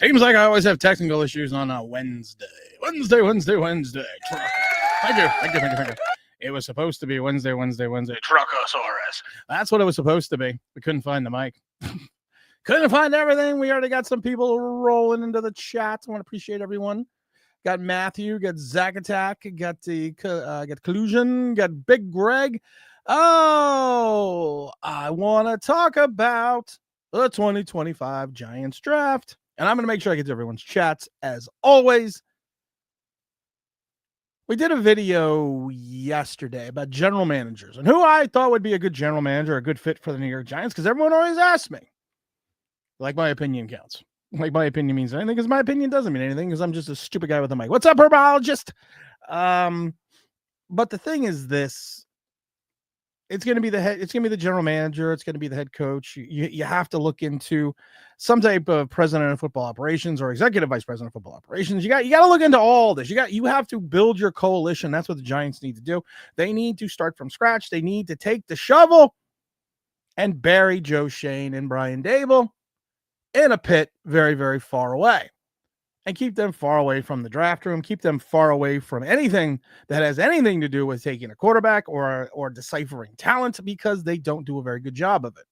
Seems like I always have technical issues on a Wednesday. Wednesday. Thank you. It was supposed to be Wednesday. Truckosaurus. That's what it was supposed to be. We couldn't find the mic. Couldn't find everything. We already got some people rolling into the chat. I want to appreciate everyone. Got Matthew, got Zack Attack, got Collusion, got Big Greg. Oh, I want to talk about the 2025 Giants draft. And I'm going to make sure I get to everyone's chats as always. We did a video yesterday about general managers and who I thought would be a good general manager, a good fit for the New York Giants, because everyone always asks me. Like my opinion counts. Like my opinion means anything, because my opinion doesn't mean anything, because I'm just a stupid guy with a mic. What's up, herbologist? But the thing is this. It's going to be the general manager. It's going to be the head coach. You have to look into some type of president of football operations or executive vice president of football operations. You got to look into all this. You have to build your coalition. That's what the Giants need to do. They need to start from scratch. They need to take the shovel and bury Joe Shane and Brian Dable in a pit very, very far away. And keep them far away from the draft room. Keep them far away from anything that has anything to do with taking a quarterback or deciphering talent, because they don't do a very good job of it.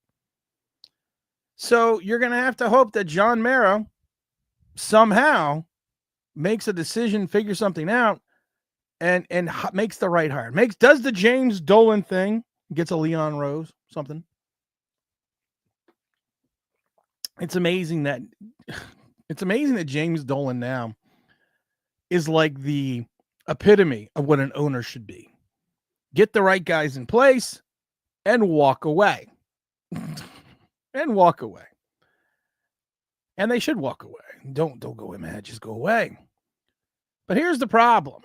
So you're going to have to hope that John Mara somehow makes a decision, figures something out, and makes the right hire. Does the James Dolan thing, gets a Leon Rose, something. It's amazing that James Dolan now is like the epitome of what an owner should be. Get the right guys in place and walk away. And they should walk away. Don't go away, man. Just go away. But here's the problem.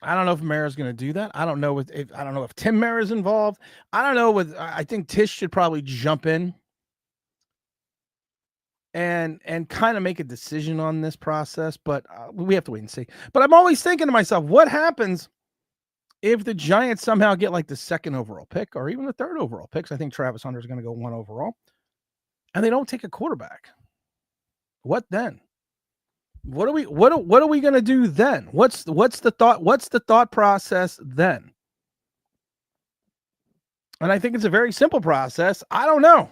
I don't know if Mara's going to do that. I don't know if Tim Mara's involved. I think Tish should probably jump in and kind of make a decision on this process, but we have to wait and see. But I'm always thinking to myself, what happens if the Giants somehow get like the second overall pick or even the third overall picks? I think Travis Hunter is going to go 1 overall, and they don't take a quarterback. What then? What are we going to do then? What's the thought process then? And I think it's a very simple process. I don't know.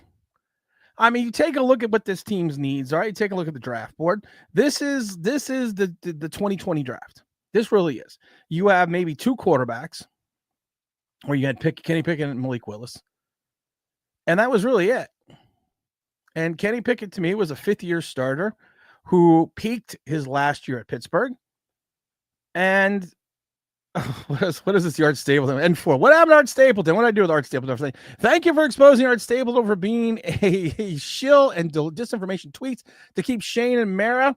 I mean, you take a look at what this team's needs, all right? Take a look at the draft board. This is the 2020 draft. This really is. You have maybe 2 quarterbacks, where you had Kenny Pickett and Malik Willis. And that was really it. And Kenny Pickett, to me, was a 5th-year starter who peaked his last year at Pittsburgh. And what is this? Art Stapleton. N4. What happened to Art Stapleton? What did I do with Art Stapleton? Thank you for exposing Art Stapleton for being a shill and disinformation tweets to keep Shane and Mara.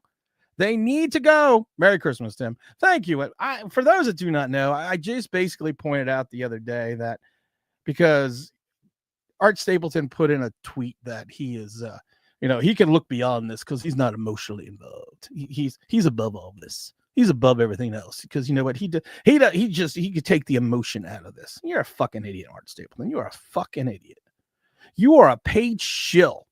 They need to go. Merry Christmas, Tim. Thank you. For those that do not know, I just basically pointed out the other day that because Art Stapleton put in a tweet that he is, he can look beyond this because he's not emotionally involved. He's above all this. He's above everything else because you know what he could take the emotion out of this. You're a fucking idiot, Art Stapleton. You are a fucking idiot. You are a paid shill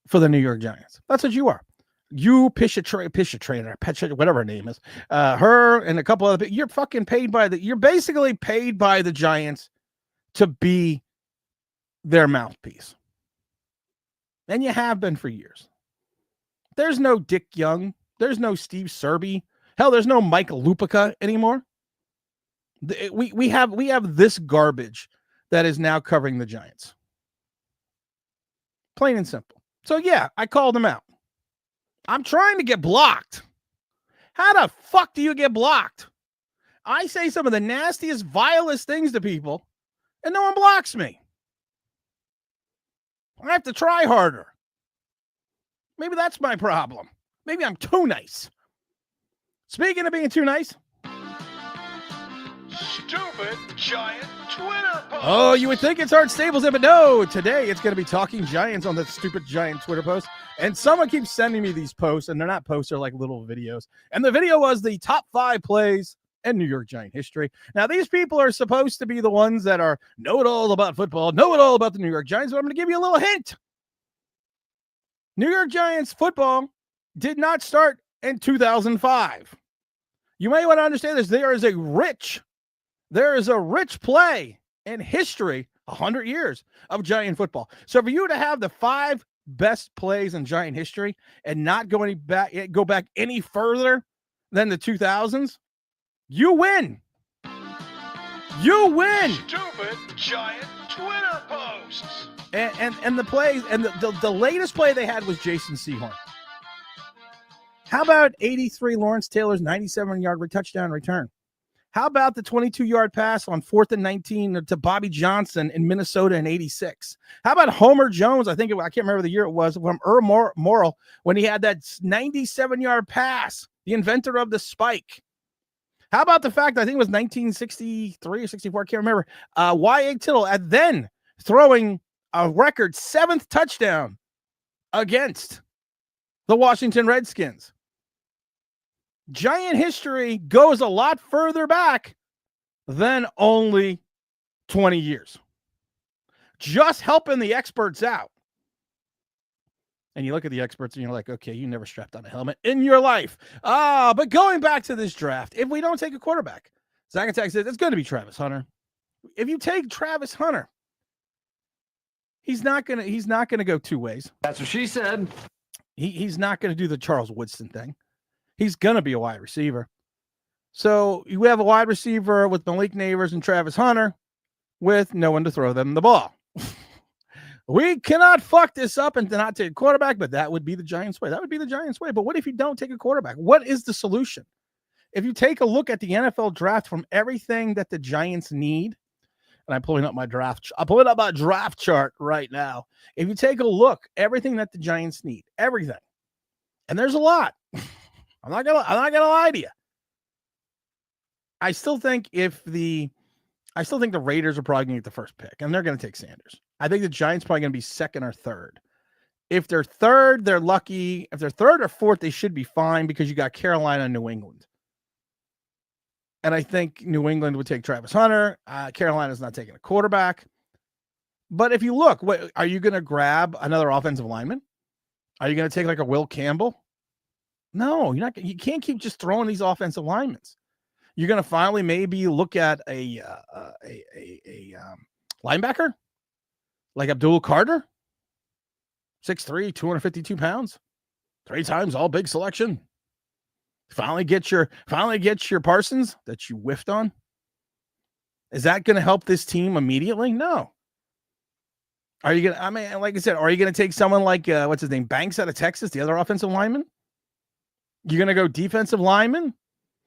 for the New York Giants. That's what you are. You trainer, whatever her name is, her and a couple other people. You're fucking paid you're basically paid by the Giants to be their mouthpiece. And you have been for years. There's no Dick Young. There's no Steve Serby. Hell, there's no Mike Lupica anymore. We have this garbage that is now covering the Giants. Plain and simple. So yeah, I called him out. I'm trying to get blocked. How the fuck do you get blocked? I say some of the nastiest, vilest things to people, and no one blocks me. I have to try harder. Maybe that's my problem. Maybe I'm too nice. Speaking of being too nice. Stupid Giant Twitter post. Oh, you would think it's Art Stapleton, but no. Today it's going to be Talking Giants on the stupid Giant Twitter post. And someone keeps sending me these posts, and they're not posts, they're like little videos. And the video was the top 5 plays in New York Giant history. Now, these people are supposed to be the ones that know it all about football, know it all about the New York Giants, but I'm going to give you a little hint. New York Giants football did not start in 2005. You may want to understand this. There is a rich play in history, 100 years of Giant football. So for you to have the 5 best plays in Giant history and not go back any further than the 2000s, you win. You win. Stupid Giant Twitter posts. And the plays, and the latest play they had was Jason Sehorn. How about 83 Lawrence Taylor's 97-yard touchdown return? How about the 22-yard pass on 4th and 19 to Bobby Johnson in Minnesota in 86? How about Homer Jones? I can't remember the year it was, from Earl Morrall when he had that 97-yard pass, the inventor of the spike. How about the fact, I think it was 1963 or 64, I can't remember, Y.A. Tittle at then throwing a record 7th touchdown against the Washington Redskins. Giant history goes a lot further back than only 20 years. Just helping the experts out. And you look at the experts and you're like, okay, you never strapped on a helmet in your life. But going back to this draft, if we don't take a quarterback, Zach Attack says it's going to be Travis Hunter. If you take Travis Hunter, he's not gonna go 2 ways. That's what she said. He's not going to do the Charles Woodson thing. He's going to be a wide receiver. So you have a wide receiver with Malik Neighbors and Travis Hunter with no one to throw them the ball. We cannot fuck this up and not take a quarterback, but that would be the Giants' way. That would be the Giants' way. But what if you don't take a quarterback? What is the solution? If you take a look at the NFL draft from everything that the Giants need, and I'm pulling up my draft chart right now. If you take a look, everything that the Giants need, everything, and there's a lot. I'm not gonna lie to you. I still think the Raiders are probably gonna get the first pick, and they're gonna take Sanders. I think the Giants probably gonna be second or third. If they're third, they're lucky. If they're third or fourth, they should be fine because you got Carolina and New England. And I think New England would take Travis Hunter. Carolina's not taking a quarterback. But if you look, are you going to grab another offensive lineman? Are you going to take like a Will Campbell? No, you're not. You can't keep just throwing these offensive linemen. You're going to finally maybe look at a linebacker like Abdul Carter, 6'3", 252 pounds, 3 times all big selection. Finally get your Parsons that you whiffed on. Is that going to help this team immediately? No. Are you going to, like I said, are you going to take someone like, what's his name, Banks out of Texas, the other offensive lineman? You're going to go defensive lineman?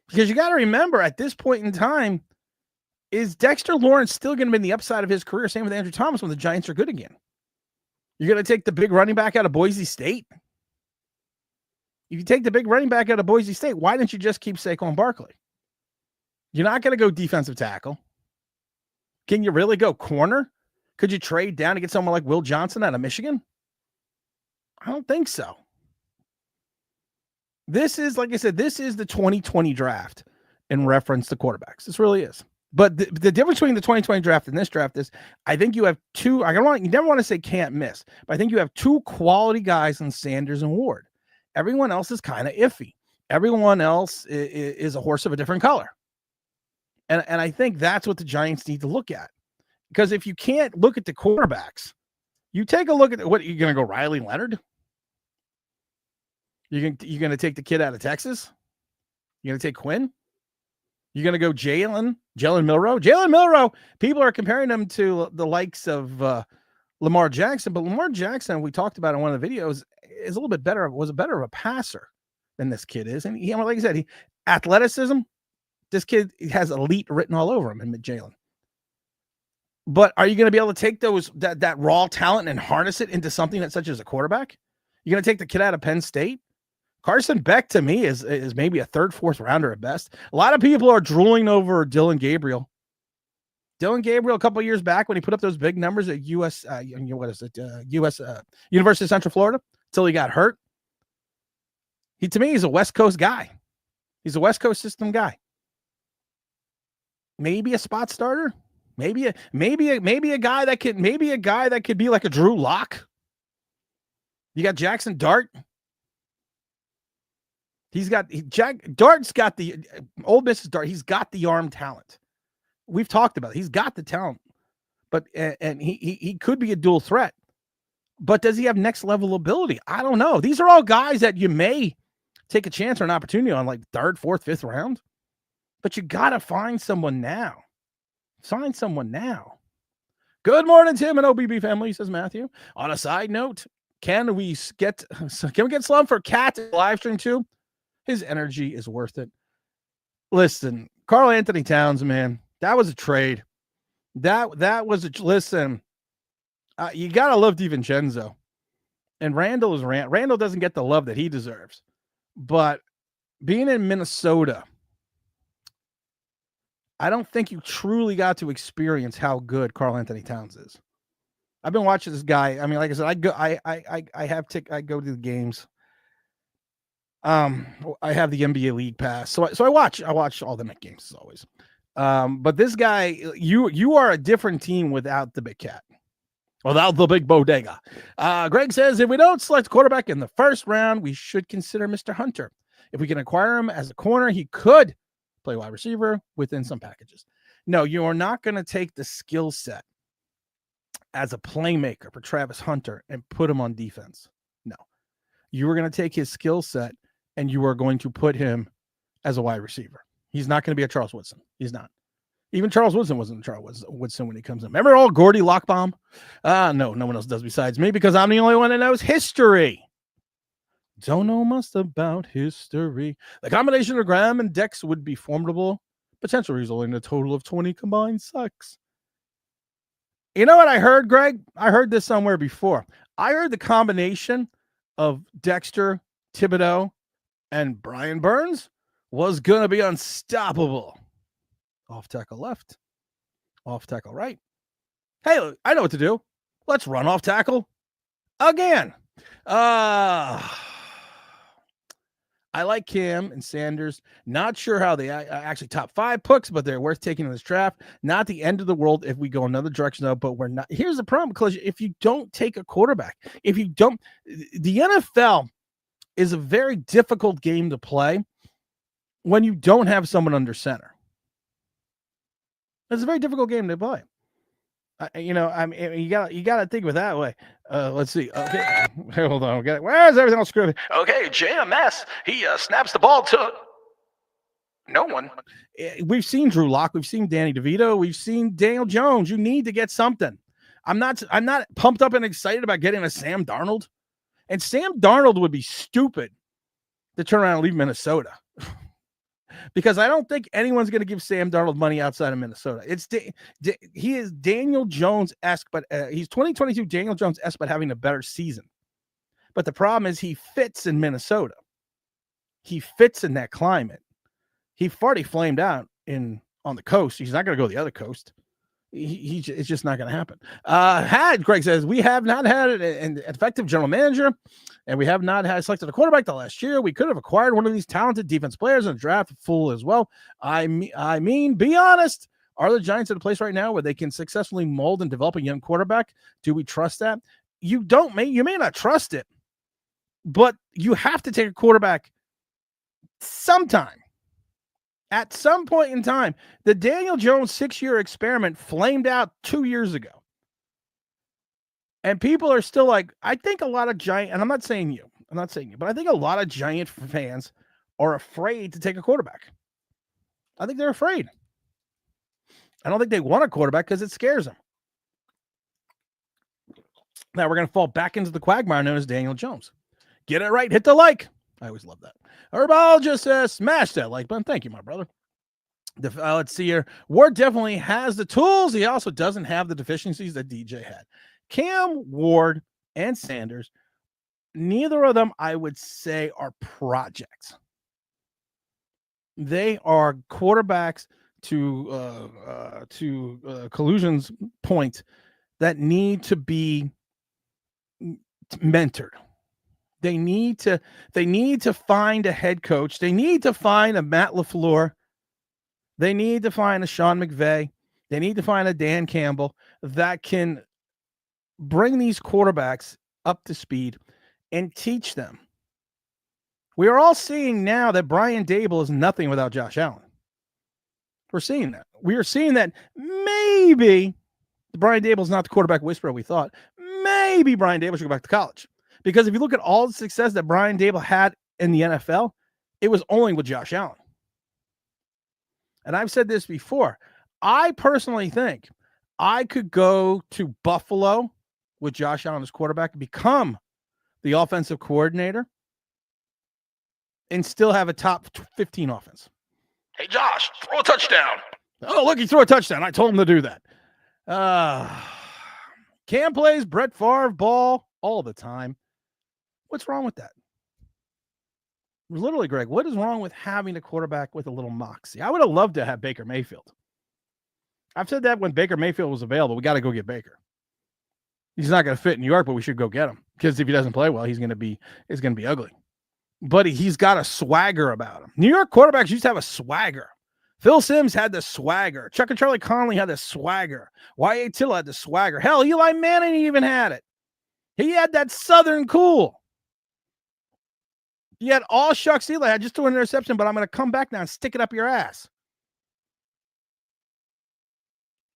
Because you got to remember, at this point in time, is Dexter Lawrence still going to be in the upside of his career? Same with Andrew Thomas when the Giants are good again. You're going to take the big running back out of Boise State? If you take the big running back out of Boise State, why didn't you just keep Saquon Barkley? You're not going to go defensive tackle. Can you really go corner? Could you trade down to get someone like Will Johnson out of Michigan? I don't think so. This is, like I said, this is the 2020 draft in reference to quarterbacks. This really is. But the difference between the 2020 draft and this draft is, I think you have two, you never want to say can't miss, but I think you have 2 quality guys in Sanders and Ward. Everyone else is kind of iffy. Everyone else is a horse of a different color. And I think that's what the Giants need to look at. Because if you can't look at the quarterbacks, you take a look at what you're going to go Riley Leonard. You're going to take the kid out of Texas. You're going to take Quinn. You're going to go Jalen Milroe. Jalen Milroe, people are comparing him to the likes of Lamar Jackson, but Lamar Jackson, we talked about in one of the videos, is a little bit better, was a better of a passer than this kid is. And he, like I said, athleticism, this kid has elite written all over him in Jalen. But are you going to be able to take that raw talent and harness it into something that's such as a quarterback? You're going to take the kid out of Penn State? Carson Beck, to me, is maybe a 3rd, 4th rounder at best. A lot of people are drooling over Dylan Gabriel. Dylan Gabriel, a couple of years back when he put up those big numbers at University of Central Florida, until he got hurt. To me, he's a West Coast guy. He's a West Coast system guy. Maybe a spot starter. Maybe a guy that could be like a Drew Lock. You got Jackson Dart. Dart's got the Ole Miss's Dart. He's got the arm talent. We've talked about it. He's got the talent, but and he could be a dual threat. But does he have next level ability? I don't know. These are all guys that you may take a chance or an opportunity on, like third, fourth, fifth round. But you got to find someone now. Find someone now. Good morning, Tim and OBB family, says Matthew. On a side note, can we get Slum for Cat live stream too? His energy is worth it. Listen, Karl Anthony Towns, man, that was a trade. That was a listen. You gotta love DiVincenzo, and Randall is Randall doesn't get the love that he deserves, but being in Minnesota, I don't think you truly got to experience how good Karl Anthony Towns is. I've been watching this guy. I mean, like I said, I go to the games. I have the NBA League Pass, so I watch all the Knicks games as always. But this guy, you are a different team without the big cat, without the big bodega. Greg says if we don't select a quarterback in the first round, we should consider Mr. Hunter. If we can acquire him as a corner, he could play wide receiver within some packages. No, you are not going to take the skill set as a playmaker for Travis Hunter and put him on defense. No, you are going to take his skill set and you are going to put him as a wide receiver. He's not going to be a Charles Woodson. He's not. Even Charles Woodson wasn't Charles Woodson when he comes in. Remember old Gordy Lockbaum? No one else does besides me because I'm the only one that knows history. Don't know much about history. The combination of Graham and Dex would be formidable. Potential resulting in a total of 20 combined sacks. You know what I heard, Greg? I heard this somewhere before. I heard the combination of Dexter, Thibodeau, and Brian Burns was going to be unstoppable. Off tackle left, off tackle right. Hey, look, I know what to do. Let's run off tackle again. I like Cam and Sanders. Not sure how they actually top 5 picks, but they're worth taking in this draft. Not the end of the world if we go another direction, though, but we're not. Here's the problem, because if you don't take a quarterback, the NFL is a very difficult game to play when you don't have someone under center. It's a very difficult game to play. You got to think of it that way. Let's see. Okay, hold on. Okay, where's everything else screwed? Okay, JMS. He snaps the ball to no one. We've seen Drew Lock. We've seen Danny DeVito. We've seen Daniel Jones. You need to get something. I'm not pumped up and excited about getting a Sam Darnold. And Sam Darnold would be stupid to turn around and leave Minnesota. Because I don't think anyone's going to give Sam Darnold money outside of Minnesota. He is Daniel Jones-esque, but he's 2022 Daniel Jones-esque, but having a better season. But the problem is he fits in Minnesota. He fits in that climate. He already flamed out on the coast. He's not going to go to the other coast. It's just not going to happen. Greg says, we have not had an effective general manager, and we have not had selected a quarterback the last year. We could have acquired one of these talented defense players in a draft full as well. I mean, be honest. Are the Giants at a place right now where they can successfully mold and develop a young quarterback? Do we trust that? You may not trust it, but you have to take a quarterback sometime. At some point in time, the Daniel Jones 6-year experiment flamed out 2 years ago. And people are still like, I think a lot of Giant, and I'm not saying you, but I think a lot of Giant fans are afraid to take a quarterback. I think they're afraid. I don't think they want a quarterback because it scares them. Now we're going to fall back into the quagmire known as Daniel Jones. Get it right. Hit the like. I always love that. Herbal just says, smash that like button. Thank you, my brother. Let's see here. Ward definitely has the tools. He also doesn't have the deficiencies that DJ had. Cam, Ward, and Sanders, neither of them, I would say, are projects. They are quarterbacks to Collusion's point that need to be mentored. They need to find a head coach. They need to find a Matt LaFleur. They need to find a Sean McVay. They need to find a Dan Campbell that can bring these quarterbacks up to speed and teach them We are all seeing now that Brian Dable is nothing without Josh Allen. We're seeing that. We are seeing that maybe Brian Dable is not the quarterback whisperer we thought. Maybe Brian Dable should go back to college. Because if you look at all the success that Brian Dable had in the NFL, it was only with Josh Allen. And I've said this before. I personally think I could go to Buffalo with Josh Allen as quarterback, become the offensive coordinator, and still have a top 15 offense. Hey, Josh, throw a touchdown. Oh, look, he threw a touchdown. I told him to do that. Cam plays Brett Favre ball all the time. What's wrong with that? Literally, Greg, what is wrong with having a quarterback with a little moxie? I would have loved to have Baker Mayfield. I've said that when Baker Mayfield was available, we got to go get Baker. He's not going to fit in New York, but we should go get him because if he doesn't play well, it's going to be ugly. But he's got a swagger about him. New York quarterbacks used to have a swagger. Phil Simms had the swagger. Chuck and Charlie Conley had the swagger. Y.A. Tittle had the swagger. Hell, Eli Manning even had it. He had that Southern cool. He had all shucks Eli. I just threw an interception, but I'm going to come back now and stick it up your ass.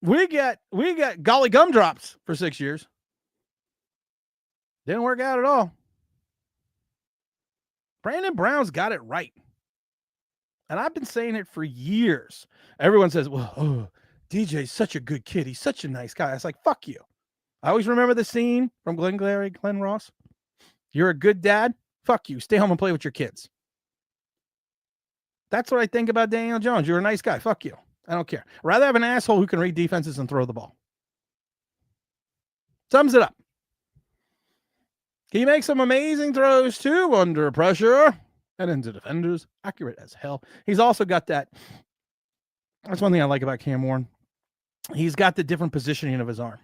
We get golly gumdrops for 6 years. Didn't work out at all. Brandon Brown's got it right. And I've been saying it for years. Everyone says, well, DJ's such a good kid. He's such a nice guy. I was like, fuck you. I always remember the scene from Glenn Ross. You're a good dad. Fuck you. Stay home and play with your kids. That's what I think about Daniel Jones. You're a nice guy. Fuck you. I don't care. I'd rather have an asshole who can read defenses and throw the ball. Sums it up. He makes some amazing throws too under pressure and into defenders. Accurate as hell. He's also got that. That's one thing I like about Cam Warren. He's got the different positioning of his arm.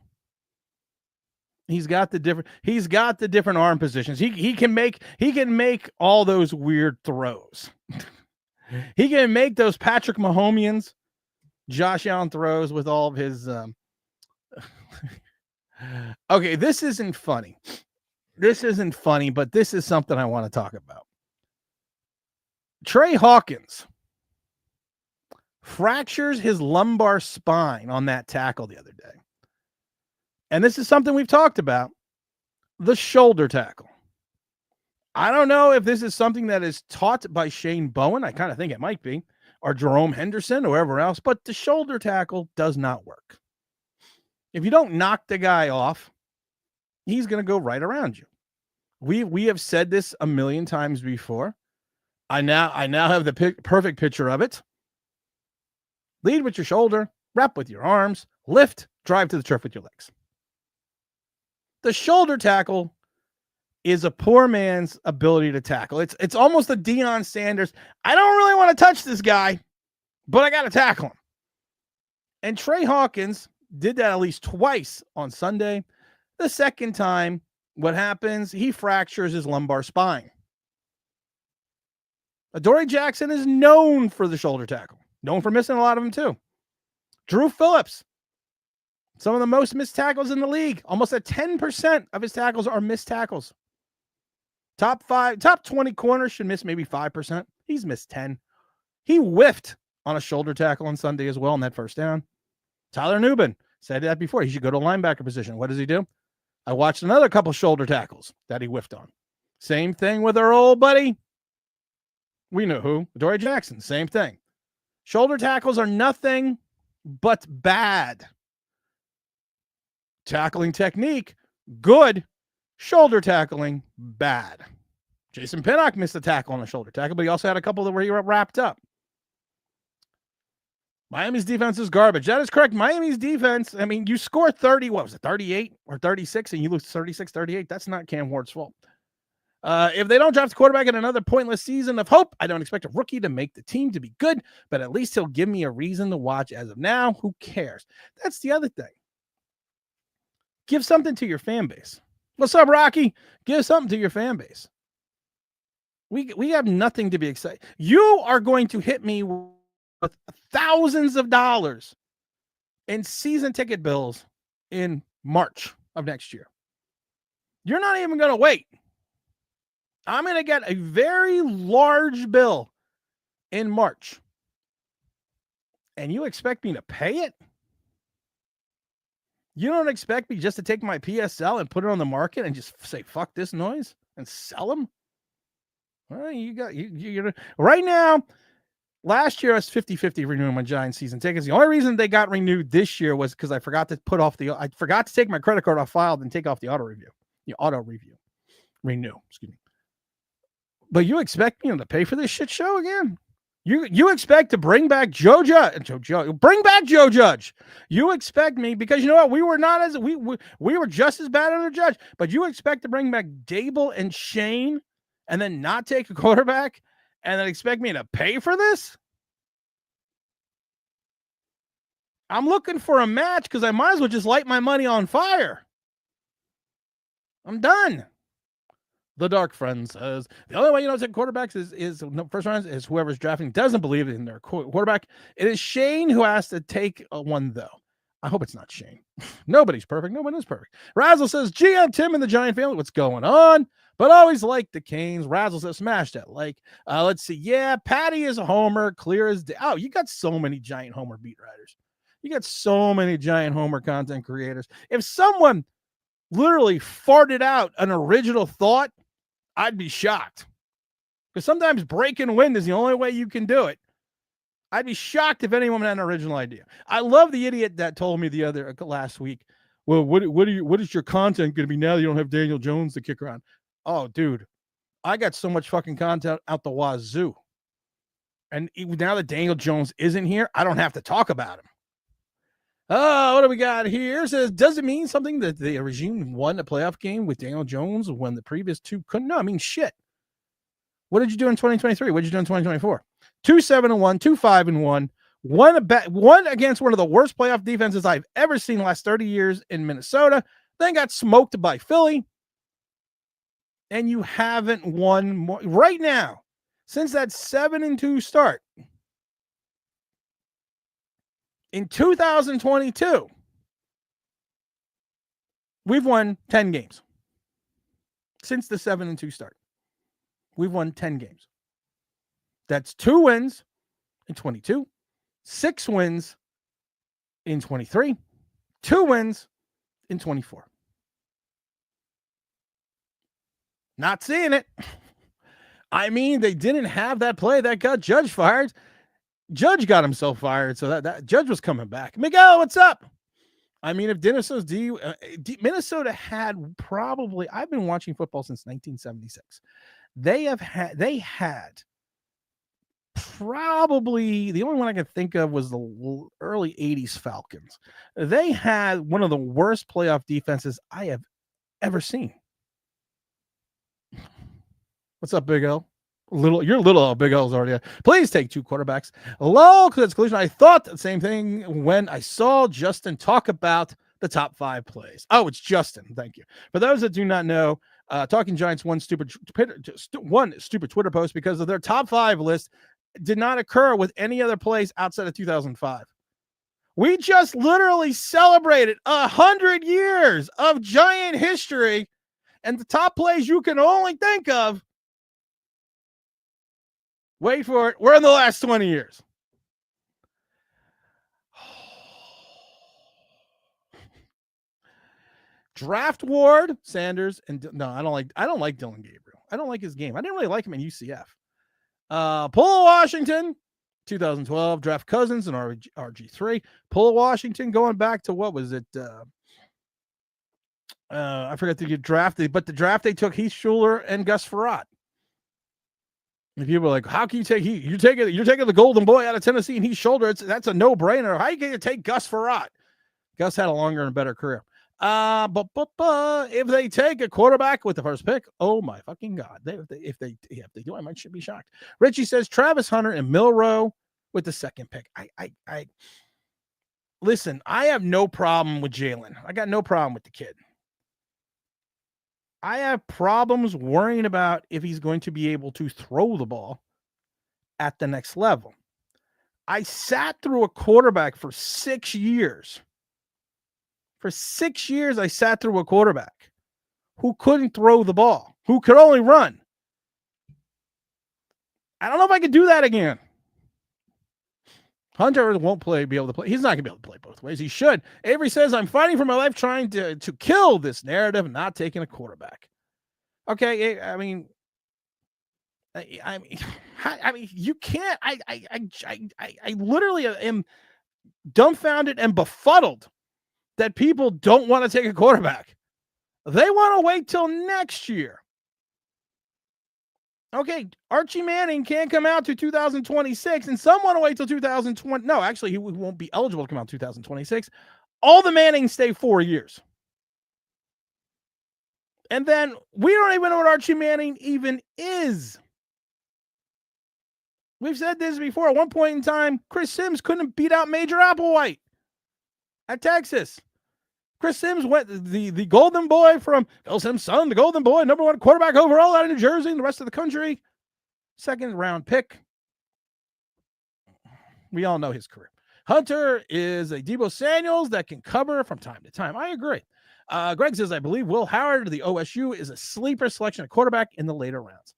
He's got the different arm positions. He can make all those weird throws. He can make those Patrick Mahomians, Josh Allen throws with all of his Okay, this isn't funny. But this is something I want to talk about. Trey Hawkins fractures his lumbar spine on that tackle the other day. And this is something we've talked about, the shoulder tackle. I don't know if this is something that is taught by Shane Bowen. I kind of think it might be, or Jerome Henderson, or whoever else, but the shoulder tackle does not work. If you don't knock the guy off, he's going to go right around you. We have said this a million times before. I now have the perfect picture of it. Lead with your shoulder, wrap with your arms, lift, drive to the turf with your legs. The shoulder tackle is a poor man's ability to tackle. It's almost a Deion Sanders. I don't really want to touch this guy, but I got to tackle him. And Trey Hawkins did that at least twice on Sunday. The second time, what happens? He fractures his lumbar spine. Adoree Jackson is known for the shoulder tackle. Known for missing a lot of them too. Drew Phillips. Some of the most missed tackles in the league. Almost at 10% of his tackles are missed tackles. Top 20 corners should miss maybe 5%. He's missed 10. He whiffed on a shoulder tackle on Sunday as well in that first down. Tyler Nubin said that before. He should go to a linebacker position. What does he do? I watched another couple shoulder tackles that he whiffed on. Same thing with our old buddy. We know who. Adoree Jackson. Same thing. Shoulder tackles are nothing but bad. Tackling technique, good. Shoulder tackling, bad. Jason Pinnock missed a tackle on a shoulder tackle, but he also had a couple where he wrapped up. Miami's defense is garbage. That is correct. Miami's defense, I mean, you score 38 or 36, and you lose 36-38. That's not Cam Ward's fault. If they don't draft the quarterback in another pointless season of hope, I don't expect a rookie to make the team to be good, but at least he'll give me a reason to watch as of now. Who cares? That's the other thing. Give something to your fan base. What's up, Rocky? Give something to your fan base. We have nothing to be excited. You are going to hit me with thousands of dollars in season ticket bills in March of next year. You're not even going to wait. I'm going to get a very large bill in March. And you expect me to pay it? You don't expect me just to take my PSL and put it on the market and just say, fuck this noise and sell them? Well, you right now. Last year, I was 50-50 renewing my Giants season tickets. The only reason they got renewed this year was because I forgot to take my credit card off file and take off the auto renew. Excuse me. But you expect me to pay for this shit show again? You expect to bring back Joe Judge? Bring back Joe Judge. You expect me, because you know what? We were just as bad under Judge, but you expect to bring back Dable and Shane and then not take a quarterback and then expect me to pay for this? I'm looking for a match because I might as well just light my money on fire. I'm done. The Dark Friend says the only way you don't take quarterbacks is first round is whoever's drafting doesn't believe in their quarterback. It is Shane who has to take one, though. I hope it's not Shane. Nobody's perfect. No one is perfect. Razzle says, GM Tim and the Giant family, what's going on? But always like the Canes. Razzle says, smash that like. Let's see. Yeah, Patty is a homer. Clear as day. Oh, you got so many Giant homer beat writers. You got so many Giant homer content creators. If someone literally farted out an original thought, I'd be shocked. Because sometimes break and wind is the only way you can do it. I'd be shocked if anyone had an original idea. I love the idiot that told me last week, well, what is your content going to be now that you don't have Daniel Jones to kick around? Oh, dude, I got so much fucking content out the wazoo. And now that Daniel Jones isn't here, I don't have to talk about him. Oh, what do we got here? It says, does it mean something that the regime won a playoff game with Daniel Jones when the previous two couldn't? No, I mean, shit. What did you do in 2023? What did you do in 2024? 2-7-1, 2-5-1, one against one of the worst playoff defenses I've ever seen the last 30 years in Minnesota, then got smoked by Philly, and you haven't won more right now since that 7-2 start. In 2022, we've won 10 games. Since the 7-2 start, we've won 10 games. That's 2 wins in 22, 6 wins in 23, 2 wins in 24. Not seeing it. I mean, they didn't have that play that got Judge fired. Judge got himself fired, so that Judge was coming back. Miguel, what's up? I mean, if Minnesota had probably, I've been watching football since 1976. They had probably, the only one I can think of was the early 80s Falcons. They had one of the worst playoff defenses I have ever seen. What's up, Big L? You're little Big L's already. Please take 2 quarterbacks. Lol, because collision. I thought the same thing when I saw Justin talk about the top 5 plays. Oh, it's Justin. Thank you. For those that do not know, Talking Giants one stupid Twitter post because of their top 5 list did not occur with any other plays outside of 2005. We just literally celebrated 100 years of Giant history, and the top plays you can only think of, wait for it, we're in the last 20 years. Draft Ward, Sanders, and no, I don't like Dylan Gabriel. I don't like his game. I didn't really like him in UCF. Polo Washington, 2012, draft Cousins and RG3. Polo Washington going back to, what was it? I forgot to get drafted, but the draft they took Heath Schuler and Gus Frerotte. And people are like, how can you take Heath? You're taking the golden boy out of Tennessee and Heath Schuler. That's a no-brainer. How are you going to take Gus Frerotte? Gus had a longer and better career. But if they take a quarterback with the first pick, oh my fucking God. If they do, I might should be shocked. Richie says Travis Hunter and Milroe with the second pick. I listen, I have no problem with Jalen. I got no problem with the kid. I have problems worrying about if he's going to be able to throw the ball at the next level. I sat through a quarterback for 6 years. For 6 years, I sat through a quarterback who couldn't throw the ball, who could only run. I don't know if I could do that again. Hunter won't be able to play. He's not going to be able to play both ways. He should. Avery says, I'm fighting for my life trying to kill this narrative and not taking a quarterback. Okay, I mean, you can't. I literally am dumbfounded and befuddled that people don't want to take a quarterback. They want to wait till next year. Okay, Archie Manning can't come out to 2026, and some want to wait till 2020. No, actually, he won't be eligible to come out 2026. All the Mannings stay 4 years. And then we don't even know what Archie Manning even is. We've said this before. At one point in time, Chris Sims couldn't beat out Major Applewhite at Texas. Chris Sims went the golden boy from Phil Sims' son, the golden boy, number 1 quarterback overall out of New Jersey and the rest of the country. 2nd round pick. We all know his career. Hunter is a Deebo Samuels that can cover from time to time. I agree. Greg says, I believe Will Howard of the OSU is a sleeper selection of quarterback in the later rounds.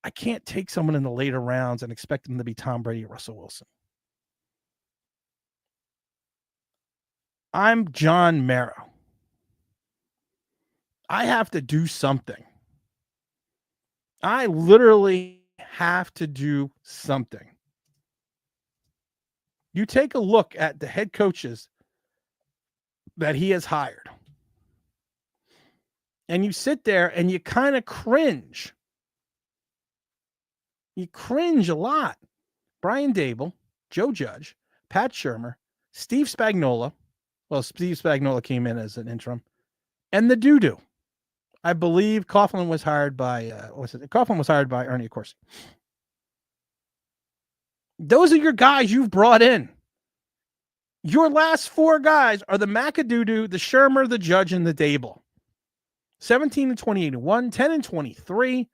I can't take someone in the later rounds and expect them to be Tom Brady or Russell Wilson. I'm John Mara. I have to do something. I literally have to do something. You take a look at the head coaches that he has hired, and you sit there and you kind of cringe. You cringe a lot. Brian Dable, Joe Judge, Pat Shurmur, Steve Spagnuolo. Well, Steve Spagnuolo came in as an interim. And the doo-doo. I believe Coughlin was hired by, Coughlin was hired by Ernie Accorsi. Those are your guys you've brought in. Your last 4 guys are the McAdoo-doo, the Shurmur, the Judge, and the Dable. 17-28-1, 10-23,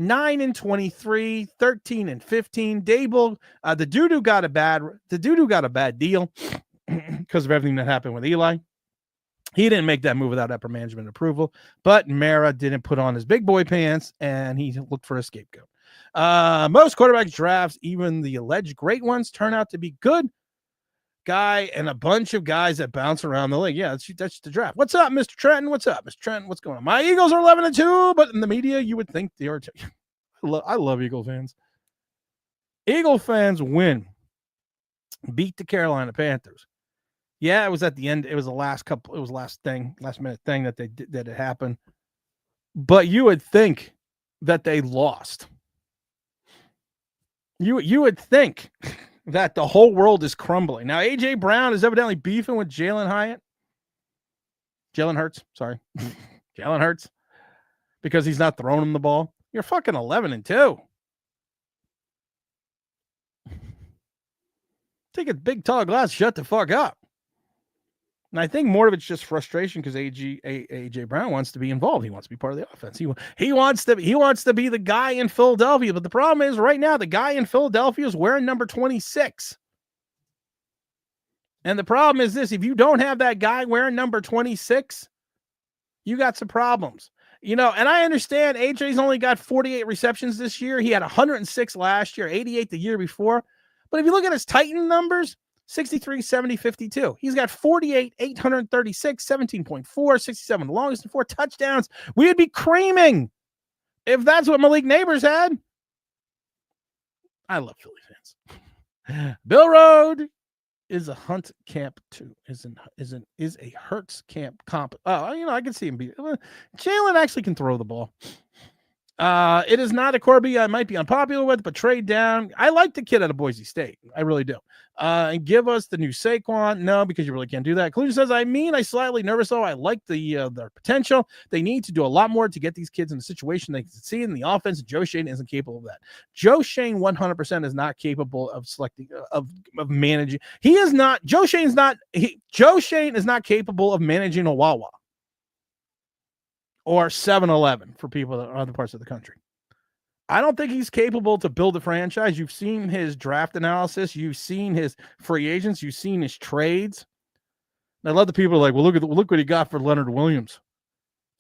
9-23, 13-15. Dable, the doo-doo got a bad deal because of everything that happened with Eli. He didn't make that move without upper management approval, but Mara didn't put on his big boy pants, and he looked for a scapegoat. Most quarterback drafts, even the alleged great ones, turn out to be good guy and a bunch of guys that bounce around the league. Yeah, that's the draft. What's up, Mr. Trenton? What's up, Mr. Trenton? What's going on? My Eagles are 11-2, but in the media, you would think they are. I love Eagle fans. Eagle fans win. Beat the Carolina Panthers. Yeah, it was at the end. It was the last minute thing that they did, that it happened. But you would think that they lost. You would think that the whole world is crumbling. Now, A.J. Brown is evidently beefing with Jalen Hurts, Jalen Hurts, because he's not throwing him the ball. You're fucking 11-2. Take a big tall glass, shut the fuck up. And I think more of it's just frustration because A.J. Brown wants to be involved. He wants to be part of the offense. He wants to be the guy in Philadelphia. But the problem is right now the guy in Philadelphia is wearing number 26. And the problem is this: if you don't have that guy wearing number 26, you got some problems. And I understand AJ's only got 48 receptions this year. He had 106 last year, 88 the year before. But if you look at his Titan numbers, 63, 70, 52. He's got 48, 836, 17.4, 67, the longest, and 4 touchdowns. We would be creaming if that's what Malik Neighbors had. I love Philly fans. Bill Road is a Hunt camp too. Is a Hurts camp comp. Oh, I can see him beat. Jalen actually can throw the ball. It is not a Corby I might be unpopular with, but trade down. I like the kid out of Boise State. I really do. And give us the new Saquon. No, because you really can't do that. Clue says, I slightly nervous, though. I like their potential. They need to do a lot more to get these kids in a situation they can see in the offense. Joe Shane isn't capable of that. Joe Shane 100% is not capable of selecting, of managing. He is not. Joe Shane is not capable of managing a Wawa or 7-Eleven for people in other parts of the country. I don't think he's capable to build a franchise. You've seen his draft analysis. You've seen his free agents. You've seen his trades. And I love the people like, well, look what he got for Leonard Williams.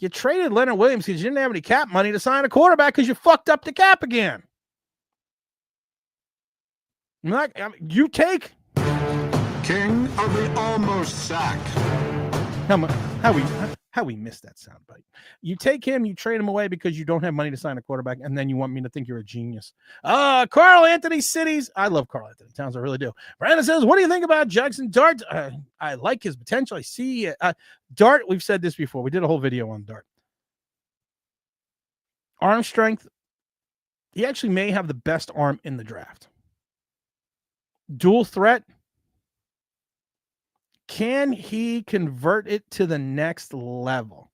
You traded Leonard Williams because you didn't have any cap money to sign a quarterback because you fucked up the cap again. You take King of the almost sack. How we missed that soundbite. You take him, you trade him away because you don't have money to sign a quarterback, and then you want me to think you're a genius. Carl Anthony Cities. I love Carl Anthony Towns. I really do. Brandon says, what do you think about Jackson Dart? I like his potential. I see Dart. We've said this before. We did a whole video on Dart. Arm strength. He actually may have the best arm in the draft. Dual threat. Can he convert it to the next level?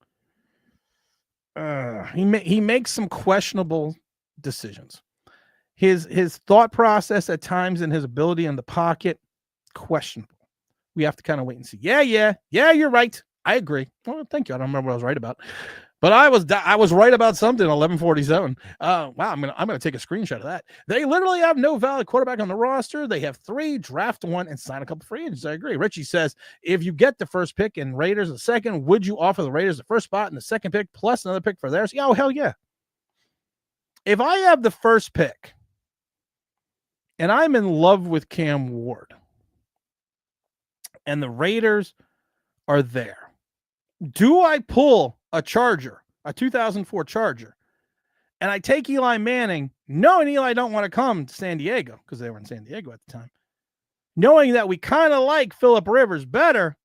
He makes some questionable decisions. His thought process at times and his ability in the pocket, questionable. We have to kind of wait and see. Yeah, you're right. I agree. Well, thank you. I don't remember what I was right about. But I was right about something. 1147. Wow, I'm gonna take a screenshot of that. They literally have no valid quarterback on the roster. They have 3, draft 1, and sign a couple free agents. I agree. Richie says, if you get the first pick and Raiders the second, would you offer the Raiders the first spot and the second pick plus another pick for theirs? Yeah, oh hell yeah. If I have the first pick and I'm in love with Cam Ward and the Raiders are there, do I pull a Charger, a 2004 Charger, and I take Eli Manning, knowing Eli don't want to come to San Diego because they were in San Diego at the time, knowing that we kind of like Phillip Rivers better,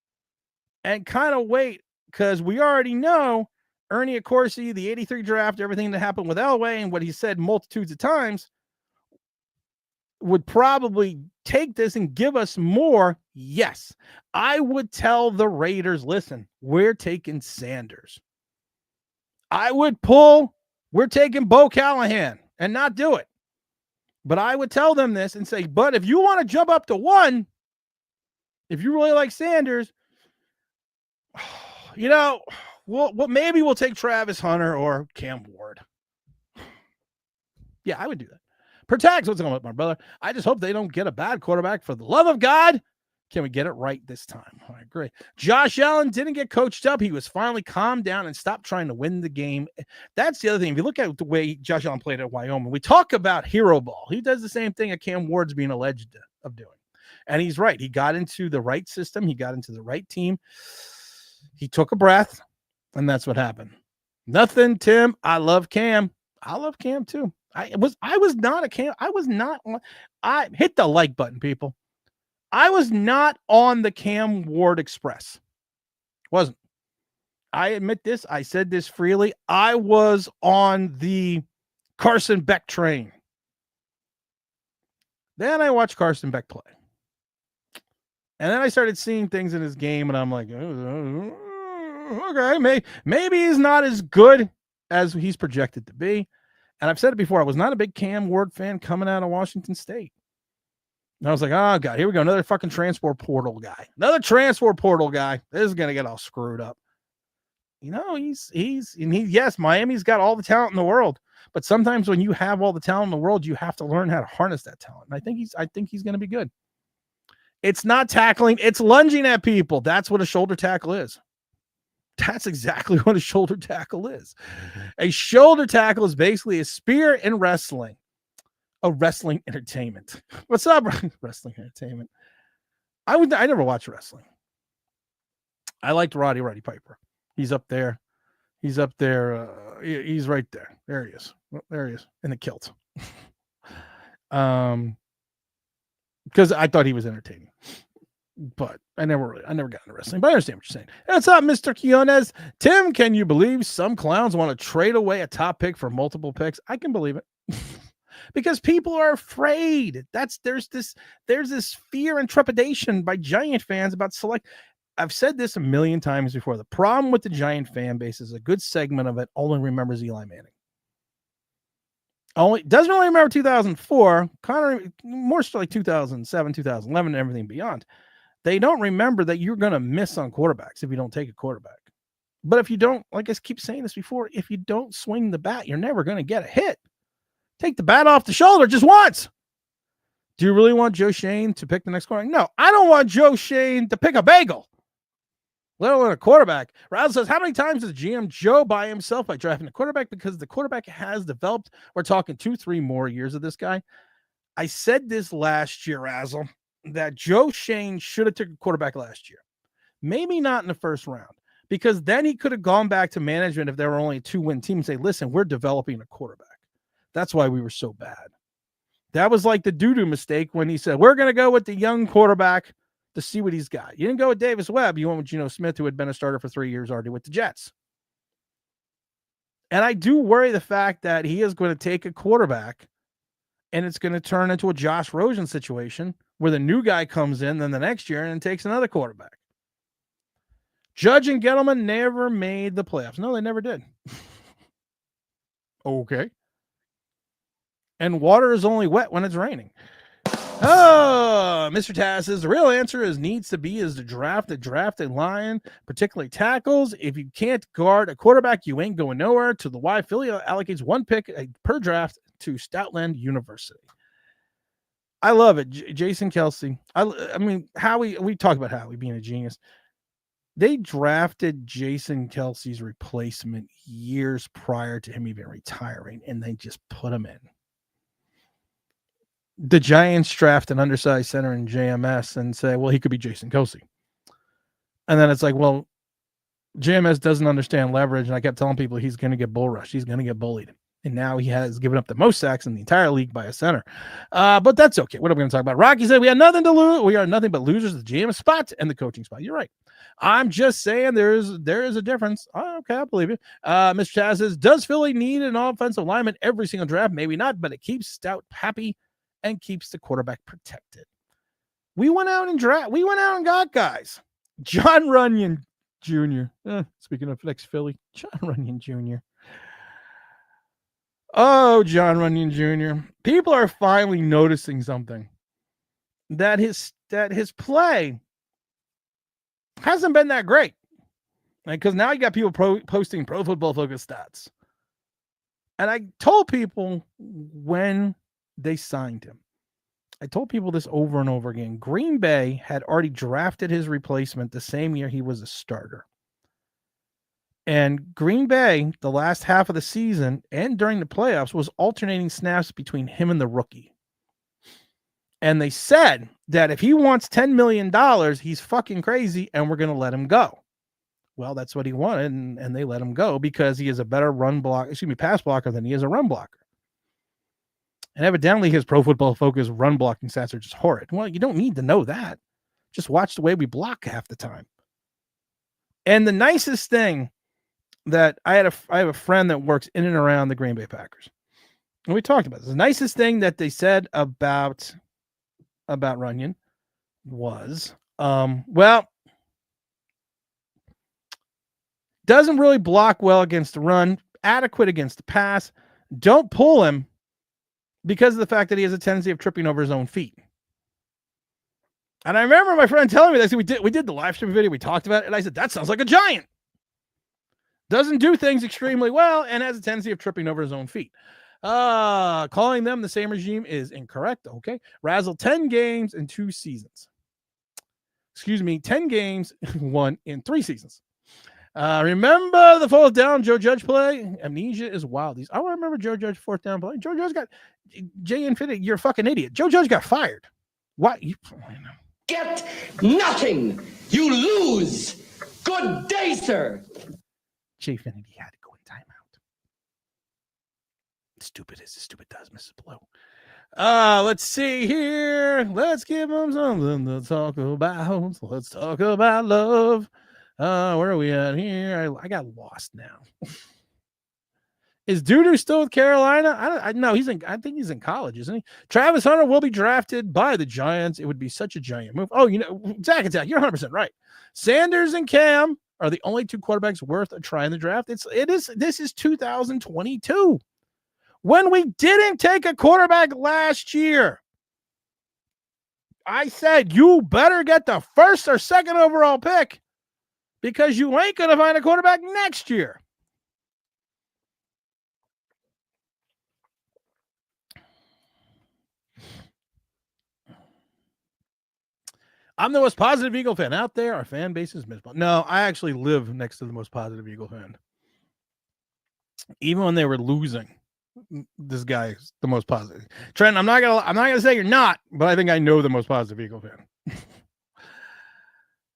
and kind of wait because we already know Ernie Accorsi, the 83 draft, everything that happened with Elway and what he said multitudes of times, would probably take this and give us more. Yes, I would tell the Raiders, listen, we're taking Sanders. I would pull, we're taking Bo Callahan and not do it. But I would tell them this and say, but if you want to jump up to 1, if you really like Sanders, maybe we'll take Travis Hunter or Cam Ward. Yeah, I would do that. Protects, what's going on with my brother? I just hope they don't get a bad quarterback for the love of God. Can we get it right this time? I agree. Josh Allen didn't get coached up. He was finally calmed down and stopped trying to win the game. That's the other thing. If you look at the way Josh Allen played at Wyoming, we talk about hero ball. He does the same thing that Cam Ward's being alleged of doing. And he's right. He got into the right system. He got into the right team. He took a breath, and that's what happened. Nothing, Tim. I love Cam. I love Cam too. I was not a Cam. I hit the like button, people. I was not on the Cam Ward Express. Wasn't. I admit this. I said this freely. I was on the Carson Beck train. Then I watched Carson Beck play. And then I started seeing things in his game, and I'm like, okay, maybe he's not as good as he's projected to be. And I've said it before, I was not a big Cam Ward fan coming out of Washington State. And I was like, oh, God, here we go. Another fucking transfer portal guy. This is going to get all screwed up. Yes, Miami's got all the talent in the world. But sometimes when you have all the talent in the world, you have to learn how to harness that talent. And I think he's going to be good. It's not tackling. It's lunging at people. That's what a shoulder tackle is. That's exactly what a shoulder tackle is. A shoulder tackle is basically a spear in wrestling. A wrestling entertainment. What's up, wrestling entertainment? I never watched wrestling. I liked Roddy Piper. He's up there. He's right there. There he is. In the kilt. Because I thought he was entertaining. But I never got into wrestling. But I understand what you're saying. What's up, Mr. Quiones? Tim, can you believe some clowns want to trade away a top pick for multiple picks? I can believe it. Because people are afraid. There's this fear and trepidation by Giant fans about select. I've said this a million times before. The problem with the Giant fan base is a good segment of it only remembers Eli Manning. Doesn't really remember 2004, kind of more so like 2007, 2011, and everything beyond. They don't remember that you're going to miss on quarterbacks if you don't take a quarterback. But if you don't, like I keep saying this before, if you don't swing the bat, you're never going to get a hit. Take the bat off the shoulder just once. Do you really want Joe Shane to pick the next quarterback? No, I don't want Joe Shane to pick a bagel, let alone a quarterback. Raul says, how many times does GM Joe by himself by drafting a quarterback? Because the quarterback has developed. We're talking 2-3 more years of this guy. I said this last year, Razzle, that Joe Shane should have took a quarterback last year. Maybe not in the first round, because then he could have gone back to management if there were only a 2-win team and say, listen, we're developing a quarterback. That's why we were so bad. That was like the doo-doo mistake when he said, we're going to go with the young quarterback to see what he's got. You didn't go with Davis Webb. You went with Geno Smith, who had been a starter for 3 years already with the Jets. And I do worry the fact that he is going to take a quarterback and it's going to turn into a Josh Rosen situation where the new guy comes in then the next year and takes another quarterback. Judge and Gettleman never made the playoffs. No, they never did. Okay. And water is only wet when it's raining. Oh, Mr. Taz says the real answer needs to draft a drafted line, particularly tackles. If you can't guard a quarterback, you ain't going nowhere. To the why Philly allocates 1 pick per draft to Stoutland University. I love it. Jason Kelsey. I mean, Howie, we talk about Howie being a genius. They drafted Jason Kelsey's replacement years prior to him even retiring, and they just put him in. The Giants draft an undersized center in JMS and say, well, he could be Jason Kelsey. And then it's like, well, JMS doesn't understand leverage. And I kept telling people he's going to get bull rushed. He's going to get bullied. And now he has given up the most sacks in the entire league by a center. But that's okay. What are we going to talk about? Rocky said we had nothing to lose. We are nothing but losers at the GM spot and the coaching spot. You're right. I'm just saying there is a difference. Oh, okay, I believe it. Mr. Chaz says, does Philly need an offensive lineman every single draft? Maybe not, but it keeps Stout happy and keeps the quarterback protected. We went out and got guys. John Runyon Jr. Speaking of next Philly, John Runyon Jr. Oh, John Runyon Jr. People are finally noticing something. That his play hasn't been that great. Because now you got people posting Pro Football Focus stats. And I told people when they signed him, I told people this over and over again. Green Bay had already drafted his replacement the same year he was a starter. And Green Bay, the last half of the season and during the playoffs, was alternating snaps between him and the rookie. And they said that if he wants $10 million, he's fucking crazy and we're going to let him go. Well, that's what he wanted, and they let him go because he is a better pass blocker than he is a run blocker. And evidently his Pro Football Focus run blocking stats are just horrid. Well, you don't need to know that. Just watch the way we block half the time. And the nicest thing that I have a friend that works in and around the Green Bay Packers. And we talked about this. The nicest thing that they said about Runyon was, doesn't really block well against the run, adequate against the pass. Don't pull him because of the fact that he has a tendency of tripping over his own feet. And I remember my friend telling me this. We did the live stream video. We talked about it. And I said, that sounds like a giant. Doesn't do things extremely well and has a tendency of tripping over his own feet. Calling them the same regime is incorrect. Okay. Razzle 10 games in 2 seasons. 10 games, 1 in 3 seasons. Remember the fourth down Joe Judge play? Amnesia is wild. I don't remember Joe Judge fourth down play. Joe Judge got Jay Infinity. You're a fucking idiot. Joe Judge got fired. What? Get nothing. You lose. Good day, sir. Jay Infinity had to go in timeout. Stupid as stupid does, Mrs. Blow. Let's see here. Let's give them something to talk about. Let's talk about love. Where are we at here? I got lost now. Is Dudu still with Carolina? I know I think he's in college, isn't he? Travis Hunter will be drafted by the Giants. It would be such a giant move. Oh, Zach Attack, you're 100% right. Sanders and Cam are the only 2 quarterbacks worth a try in the draft. This is 2022. When we didn't take a quarterback last year, I said you better get the 1st or 2nd overall pick because you ain't going to find a quarterback next year. I'm the most positive Eagle fan out there. Our fan base is miserable. No, I actually live next to the most positive Eagle fan. Even when they were losing, this guy is the most positive. Trent, I'm not gonna say you're not, but I think I know the most positive Eagle fan.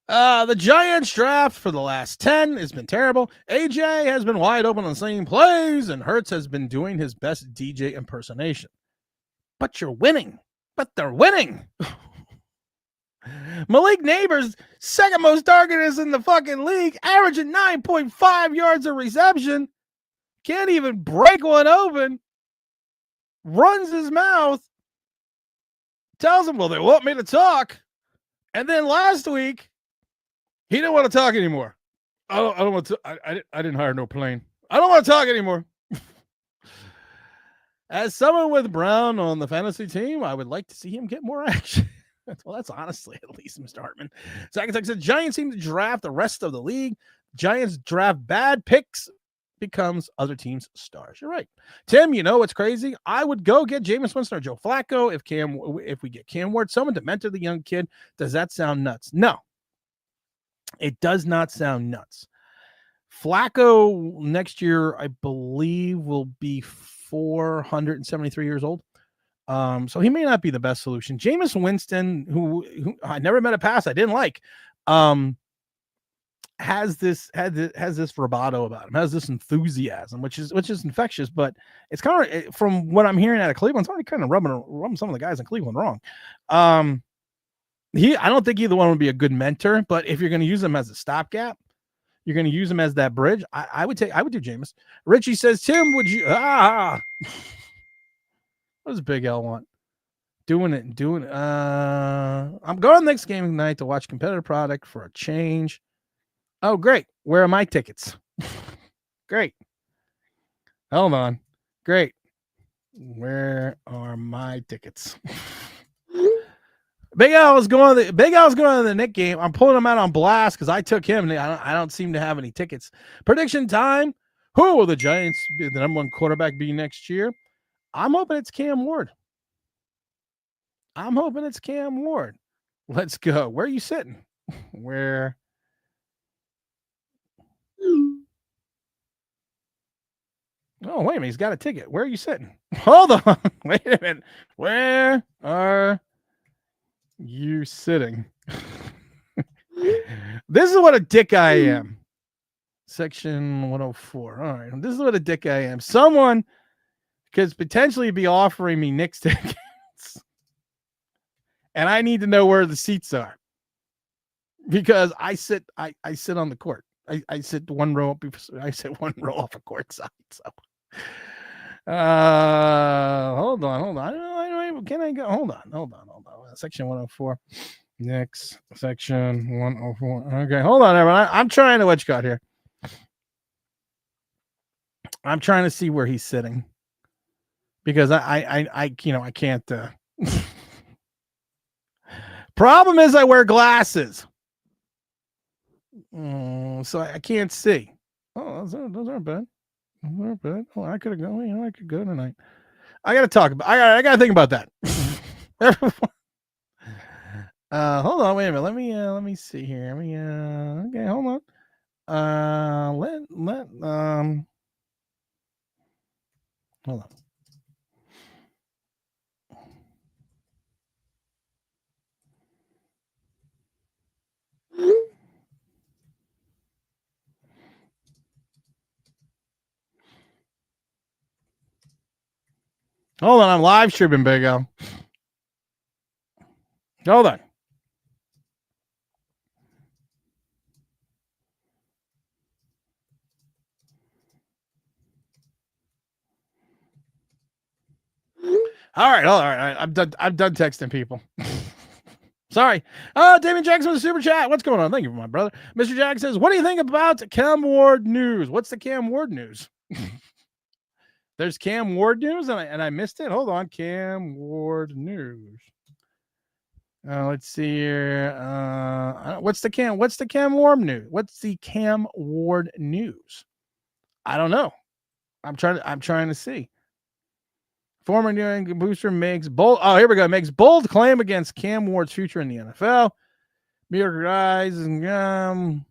The Giants draft for the last 10 has been terrible. AJ has been wide open on the same plays, and Hurts has been doing his best DJ impersonation. But you're winning. But they're winning. Malik Neighbors, second most targeted in the fucking league, averaging 9.5 yards a reception. Can't even break one open. Runs his mouth. Tells him, well, they want me to talk. And then last week, he didn't want to talk anymore. I don't want to. I didn't hire no plane. I don't want to talk anymore. As someone with Brown on the fantasy team, I would like to see him get more action. Well, that's honestly at least, Mr. Hartman. Second said Giants seem to draft the rest of the league. Giants draft bad picks, becomes other teams' stars. You're right. Tim, you know what's crazy? I would go get Jameis Winston or Joe Flacco if we get Cam Ward, someone to mentor the young kid. Does that sound nuts? No. It does not sound nuts. Flacco next year, I believe, will be 473 years old. So he may not be the best solution. Jameis Winston, who I never met a pass I didn't like, has this bravado about him, has this enthusiasm, which is infectious. But it's kind of, from what I'm hearing out of Cleveland, it's already kind of rubbing some of the guys in Cleveland wrong. I don't think either one would be a good mentor, but if you're going to use them as a stopgap, you're going to use them as that bridge. I would do Jameis. Richie says, Tim, would you? What does Big L want? Doing it. I'm going next game tonight to watch competitive product for a change. Oh, great. Where are my tickets? Great. Hold on. Great. Where are my tickets? Big Al's going to the Nick game. I'm pulling him out on blast because I took him. I don't seem to have any tickets. Prediction time. Who will the Giants be the number one quarterback be next year? I'm hoping it's Cam Ward. Let's go. Where are you sitting? Where? Oh, wait a minute. He's got a ticket. Where are you sitting? Hold on. Wait a minute. Where are you sitting? This is what a dick I am. Section 104. All right. This is what a dick I am. Someone could potentially be offering me Knicks tickets. And I need to know where the seats are. Because I sit on the court. I sit one row up. I sit one row off a court side. So hold on. Can I go? Hold on. Section 104. Next section 104. Okay, hold on, everyone. I'm trying to what you got here. I'm trying to see where he's sitting. Because I can't problem is I wear glasses. So I can't see. Oh, those aren't bad. Oh, I could go. I could go tonight. I got to talk about. I got to think about that. Hold on. Wait a minute. Let me see here. Okay. Hold on. Hold on. Hold on, I'm live streaming, Big L. Hold on. All right. I'm done texting people. Sorry. David Jackson with the super chat. What's going on? Thank you, my brother. Mr. Jack says, what do you think about Cam Ward news? What's the Cam Ward news? There's Cam Ward news, and I missed it. Hold on. Cam Ward news. Let's see here. What's the Cam Ward news? What's the Cam Ward news? I don't know. I'm trying to see. Former New England booster makes bold. Oh, here we go. Makes bold claim against Cam Ward's future in the NFL. New York guys and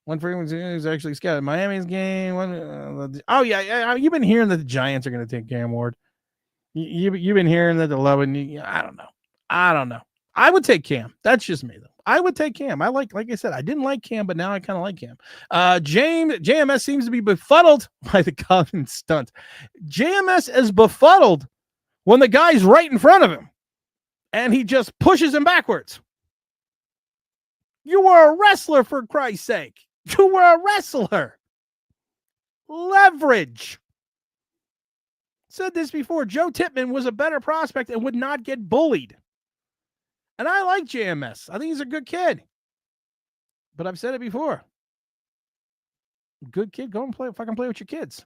One frequency is actually scouted. Miami's game. Oh yeah. You've been hearing that the Giants are going to take Cam Ward. You've been hearing that the 11. I don't know. I would take Cam. That's just me though. I would take Cam. Like I said, I didn't like Cam, but now I kind of like Cam. JMS seems to be befuddled by the Coven stunt. JMS is befuddled when the guy's right in front of him and he just pushes him backwards. You were a wrestler, for Christ's sake. You were a wrestler. Leverage. Said this before. Joe Tippmann was a better prospect and would not get bullied. And I like JMS. I think he's a good kid. But I've said it before. Good kid, go and play. Fucking play with your kids.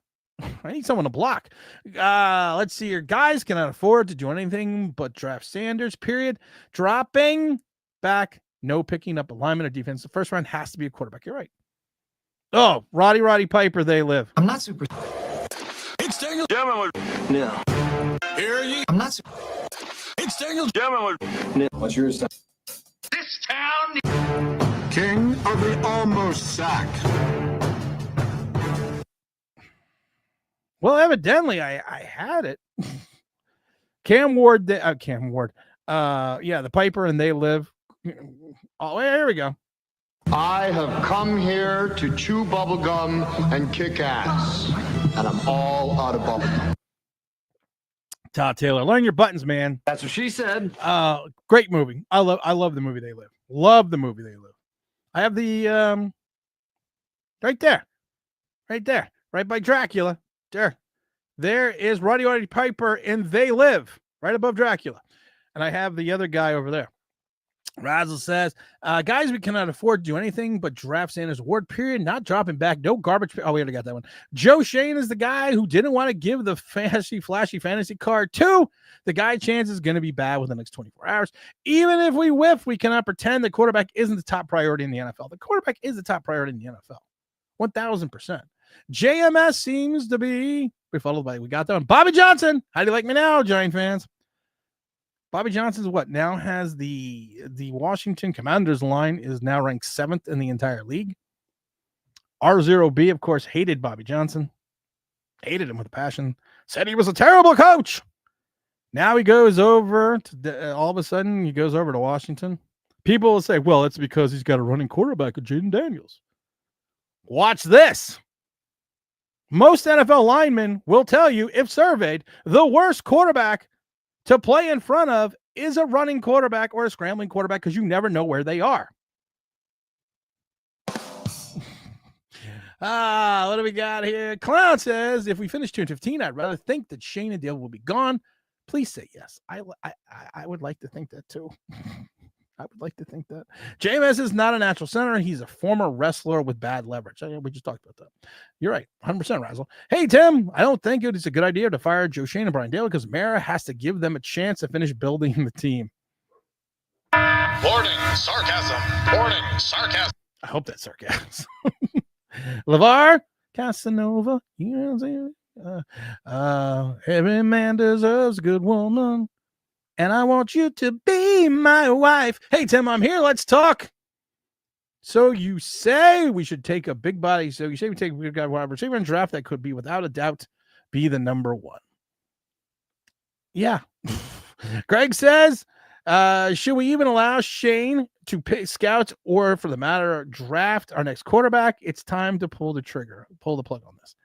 I need someone to block. Let's see here. Guys cannot afford to do anything but draft Sanders, period. Dropping back, no picking up a lineman or defense. The first round has to be a quarterback. You're right. Oh, Roddy Piper, they live. I'm not super. It's Daniel Gemma. No. Hear ye? I'm not super. It's Daniel Gemma. No. What's yours? This town. King of the almost sack. Well, evidently, I had it. Cam Ward. Yeah, the Piper and they live. Oh, here we go. I have come here to chew bubblegum and kick ass. And I'm all out of bubblegum. Todd Taylor, learn your buttons, man. That's what she said. Great movie. I love the movie They Live. Love the movie They Live. I have the right there, right by Dracula. There is Roddy Piper in They Live, right above Dracula, and I have the other guy over there. Razzle says, guys, we cannot afford to do anything but draft Sanders award, period. Not dropping back. No garbage. Oh, we already got that one. Joe Shane is the guy who didn't want to give the flashy fantasy card to the guy. Chance is going to be bad within the next 24 hours. Even if we whiff, we cannot pretend the quarterback isn't the top priority in the NFL. The quarterback is the top priority in the NFL. 1,000%. JMS seems to be befuddled by it. We got that one. Bobby Johnson. How do you like me now, Giant fans? Bobby Johnson's now has the Washington Commanders line is now ranked 7th in the entire league. R0B, of course, hated Bobby Johnson. Hated him with a passion. Said he was a terrible coach. Now he goes over to all of a sudden he goes over to Washington. People will say, well, it's because he's got a running quarterback of Jaden Daniels. Watch this. Most NFL linemen will tell you, if surveyed, the worst quarterback to play in front of is a running quarterback or a scrambling quarterback because you never know where they are. What do we got here? Clown says, if we finish 2-15, I'd rather think that Shane and Dale will be gone. Please say yes. I would like to think that too. I would like to think that. JMS is not a natural center. He's a former wrestler with bad leverage. We just talked about that. You're right. 100% Razzle. Hey, Tim, I don't think it is a good idea to fire Joe Shane and Brian Daly because Mara has to give them a chance to finish building the team. Warning, sarcasm. Warning, sarcasm. I hope that's sarcasm. LeVar Casanova. You know what I'm saying? Every man deserves a good woman. And I want you to be my wife. Hey, Tim, I'm here. Let's talk. So you say we should take a big body. So you say we take a big guy wide receiver and draft that could be, without a doubt, be the number one. Yeah. Greg says, should we even allow Shane to pick scouts or, for the matter, draft our next quarterback? It's time to pull the plug on this.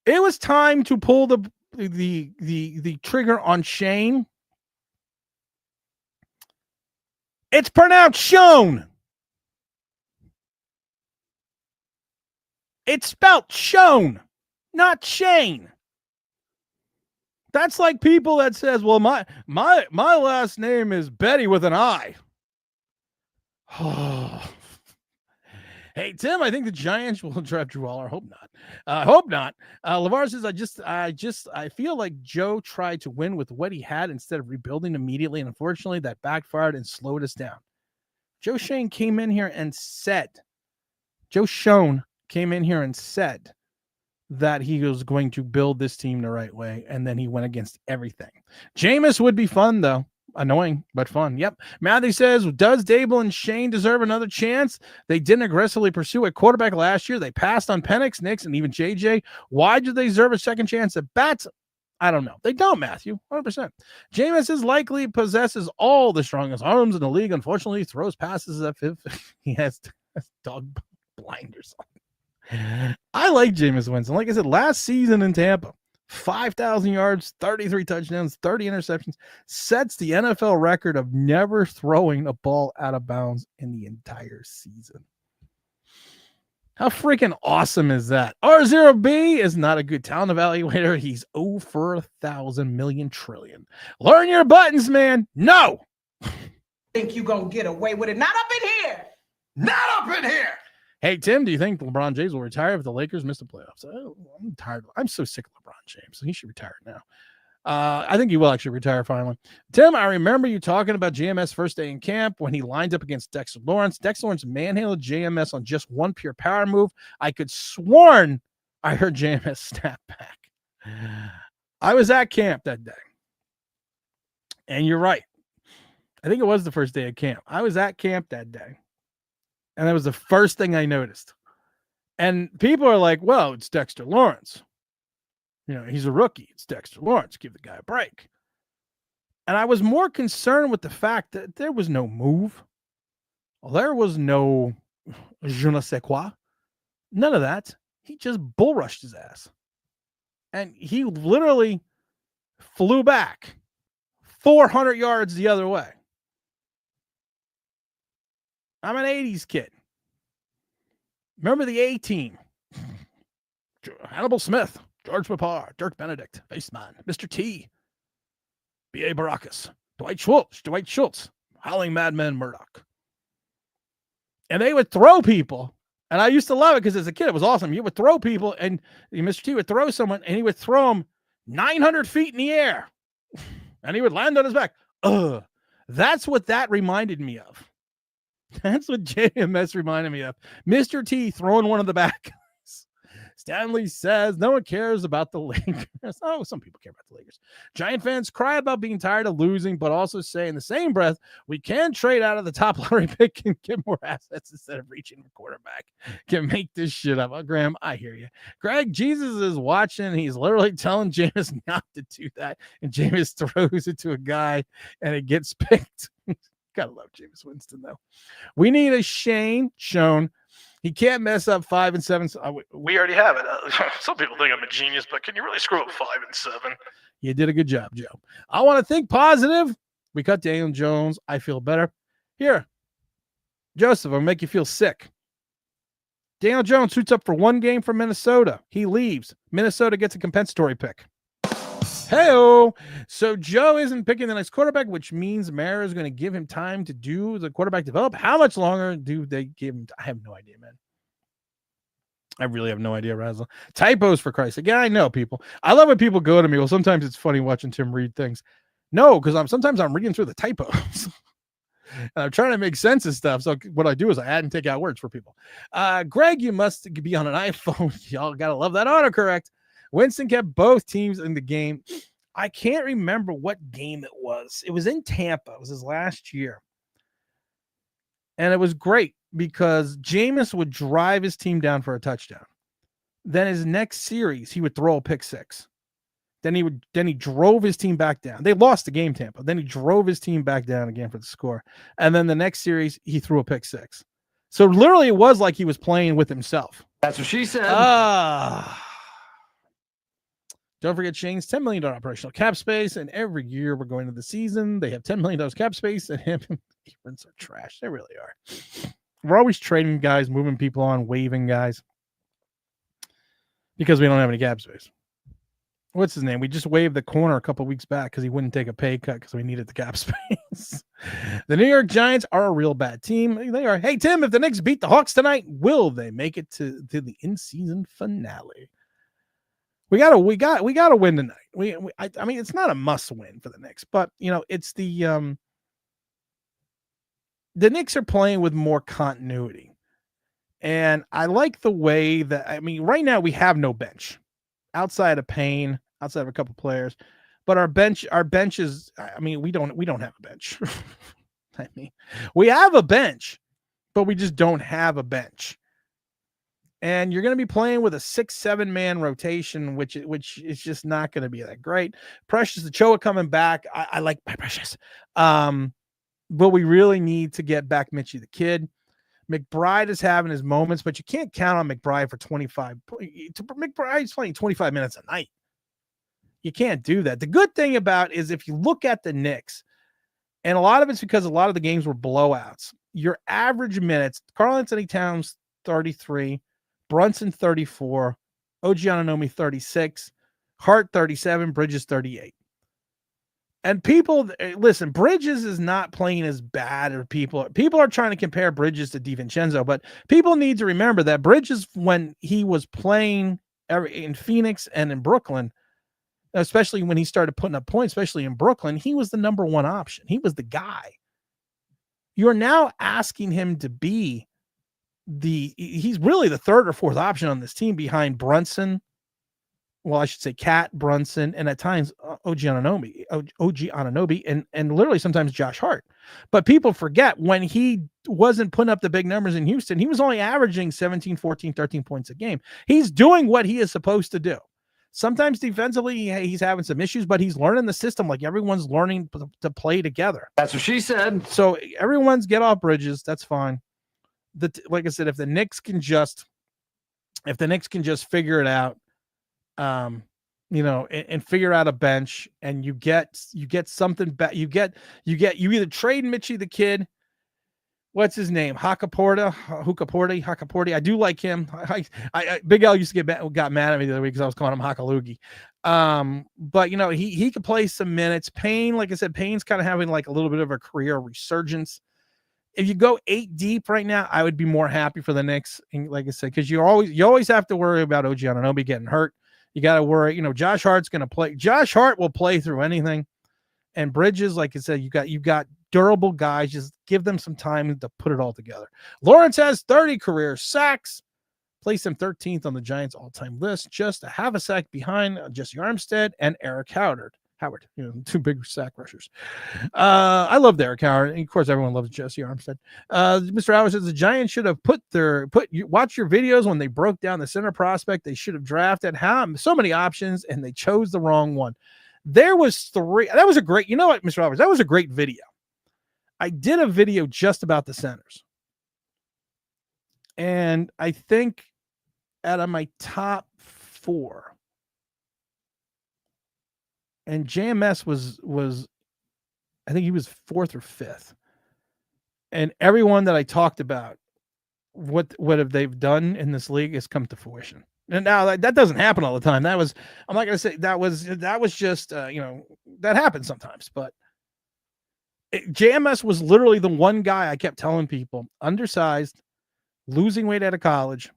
It was time to pull the trigger on Shane. It's pronounced Shone. It's spelt Shone, not Shane. That's like people that says, well, my last name is Betty with an I. Hey, Tim, I think the Giants will draft Drew Waller. Hope not. LeVar says, I feel like Joe tried to win with what he had instead of rebuilding immediately. And unfortunately, that backfired and slowed us down. Joe Shone came in here and said that he was going to build this team the right way. And then he went against everything. Jameis would be fun, though. Annoying, but fun. Yep. Matthew says, does Dable and Shane deserve another chance? They didn't aggressively pursue a quarterback last year. They passed on Penix, Nix, and even JJ. Why do they deserve a second chance at bats? I don't know. They don't, Matthew. 100%. Jameis is likely possesses all the strongest arms in the league. Unfortunately, he throws passes at fifth. He has dog blinders on. I like Jameis Winston. Like I said, last season in Tampa, 5,000 yards, 33 touchdowns, 30 interceptions, sets the NFL record of never throwing a ball out of bounds in the entire season. How freaking awesome is that? R0B is not a good talent evaluator. He's 0 for 1,000 million trillion. Learn your buttons, man. No. Think you gonna get away with it? Not up in here. Not up in here. Hey, Tim, do you think LeBron James will retire if the Lakers miss the playoffs? I'm tired. I'm so sick of LeBron James. He should retire now. I think he will actually retire finally. Tim, I remember you talking about JMS first day in camp when he lined up against Dexter Lawrence. Dexter Lawrence manhandled JMS on just one pure power move. I could sworn I heard JMS snap back. I was at camp that day. And you're right. I think it was the first day of camp. I was at camp that day. And that was the first thing I noticed. And people are like, well, it's Dexter Lawrence. You know, he's a rookie. It's Dexter Lawrence. Give the guy a break. And I was more concerned with the fact that there was no move. There was no je ne sais quoi. None of that. He just bull rushed his ass. And he literally flew back 400 yards the other way. I'm an 80s kid. Remember the A-team. Hannibal Smith, George Papar, Dirk Benedict, Baseman, Mr. T, B.A. Baracus, Dwight Schultz, Howling Madman Murdoch. And they would throw people. And I used to love it because as a kid, it was awesome. You would throw people, and Mr. T would throw someone, and he would throw them 900 feet in the air. And he would land on his back. That's what that reminded me of. That's what JMS reminded me of. Mr. T throwing one of the back. Stanley says, no one cares about the Lakers. Oh, some people care about the Lakers. Giant fans cry about being tired of losing, but also say in the same breath, we can trade out of the top lottery pick and get more assets instead of reaching for quarterback. Can make this shit up. Oh, Graham, I hear you. Greg, Jesus is watching. He's literally telling Jameis not to do that. And Jameis throws it to a guy and it gets picked. Gotta love Jameis Winston, though. We need a Shane shown. He can't mess up 5 and 7. We already have it. Some people think I'm a genius, but can you really screw up 5 and 7? You did a good job, Joe. I want to think positive. We cut Daniel Jones. I feel better. Here, Joseph, I'll make you feel sick. Daniel Jones suits up for one game for Minnesota. He leaves. Minnesota gets a compensatory pick. Hey-o. So Joe isn't picking the next quarterback, which means Mara is going to give him time to do the quarterback develop. How much longer do they give him? I have no idea, man. I really have no idea, Razzle. Typos, for Christ's sake. Yeah, I know, people. I love when people go to me. Well, sometimes it's funny watching Tim read things. No, because sometimes I'm reading through the typos. And I'm trying to make sense of stuff. So what I do is I add and take out words for people. Greg, you must be on an iPhone. Y'all got to love that autocorrect. Winston kept both teams in the game. I can't remember what game it was. It was in Tampa. It was his last year. And it was great because Jameis would drive his team down for a touchdown. Then his next series, he would throw a pick six. Then he drove his team back down. They lost the game, Tampa. Then he drove his team back down again for the score. And then the next series, he threw a pick six. So literally it was like he was playing with himself. That's what she said. Don't forget Shane's $10 million operational cap space. And every year we're going to the season, they have $10 million cap space. And him and Abrams are trash. They really are. We're always trading guys, moving people on, waiving guys. Because we don't have any cap space. What's his name? We just waived the corner a couple weeks back because he wouldn't take a pay cut because we needed the cap space. The New York Giants are a real bad team. They are. Hey, Tim, if the Knicks beat the Hawks tonight, will they make it to the in-season finale? We gotta win tonight. I mean, it's not a must win for the Knicks, but it's the Knicks are playing with more continuity, and I like the way that right now we have no bench outside of Payne, outside of a couple players, But our bench is, I mean, we don't have a bench. I mean, we have a bench, but we just don't have a bench. And you're going to be playing with a 6-7 man rotation, which is just not going to be that great. Precious Achiuwa coming back. I like my Precious. But we really need to get back Mitchie the Kid. McBride is having his moments, but you can't count on McBride for 25. McBride's playing 25 minutes a night. You can't do that. The good thing about is if you look at the Knicks, and a lot of it's because a lot of the games were blowouts. Your average minutes, Karl Anthony Towns 33, Brunson 34, OG Anunoby 36, Hart 37, Bridges 38. And people, listen, Bridges is not playing as bad, or people are trying to compare Bridges to DiVincenzo, but people need to remember that Bridges, when he was playing in Phoenix and in Brooklyn, especially when he started putting up points, especially in Brooklyn, he was the number one option. He was the guy. You're now asking him to be he's really the third or fourth option on this team behind Brunson. Well, I should say Cat, Brunson, and at times OG Anunoby, and literally sometimes Josh Hart. But people forget when he wasn't putting up the big numbers in Houston, he was only averaging 17, 14, 13 points a game. He's doing what he is supposed to do. Sometimes defensively, he's having some issues, but he's learning the system like everyone's learning to play together. That's what she said. So everyone's get off Bridges. That's fine. Like I said, if the Knicks can just figure it out, and figure out a bench, and you get something back. You either trade Mitchie the Kid. What's his name? Hakaporti. I do like him. I Big L used to got mad at me the other week because I was calling him Hakalugi. But he could play some minutes. Payne, like I said, Payne's kind of having like a little bit of a career resurgence. If you go 8 deep right now, I would be more happy for the Knicks. And like I said, because you always have to worry about OG Anunoby getting hurt. You got to worry. Josh Hart's going to play. Josh Hart will play through anything. And Bridges, like I said, you got durable guys. Just give them some time to put it all together. Lawrence has 30 career sacks. Placed him 13th on the Giants all-time list, just a half a sack behind Jesse Armstead and Eric Howard. Two big sack rushers. I love Eric Howard. And of course, everyone loves Jesse Armstead. Mr. Howard says the Giants should have watch your videos when they broke down the center prospect. They should have drafted so many options, and they chose the wrong one. There was 3. That was a great, you know what, Mr. Roberts, that was a great video. I did a video just about the centers. And I think out of my top 4, and JMS was I think he was 4th or 5th. And everyone that I talked about, what have they've done in this league has come to fruition. And now that doesn't happen all the time. I'm not going to say that was just, that happens sometimes, but JMS was literally the one guy I kept telling people, undersized, losing weight out of college,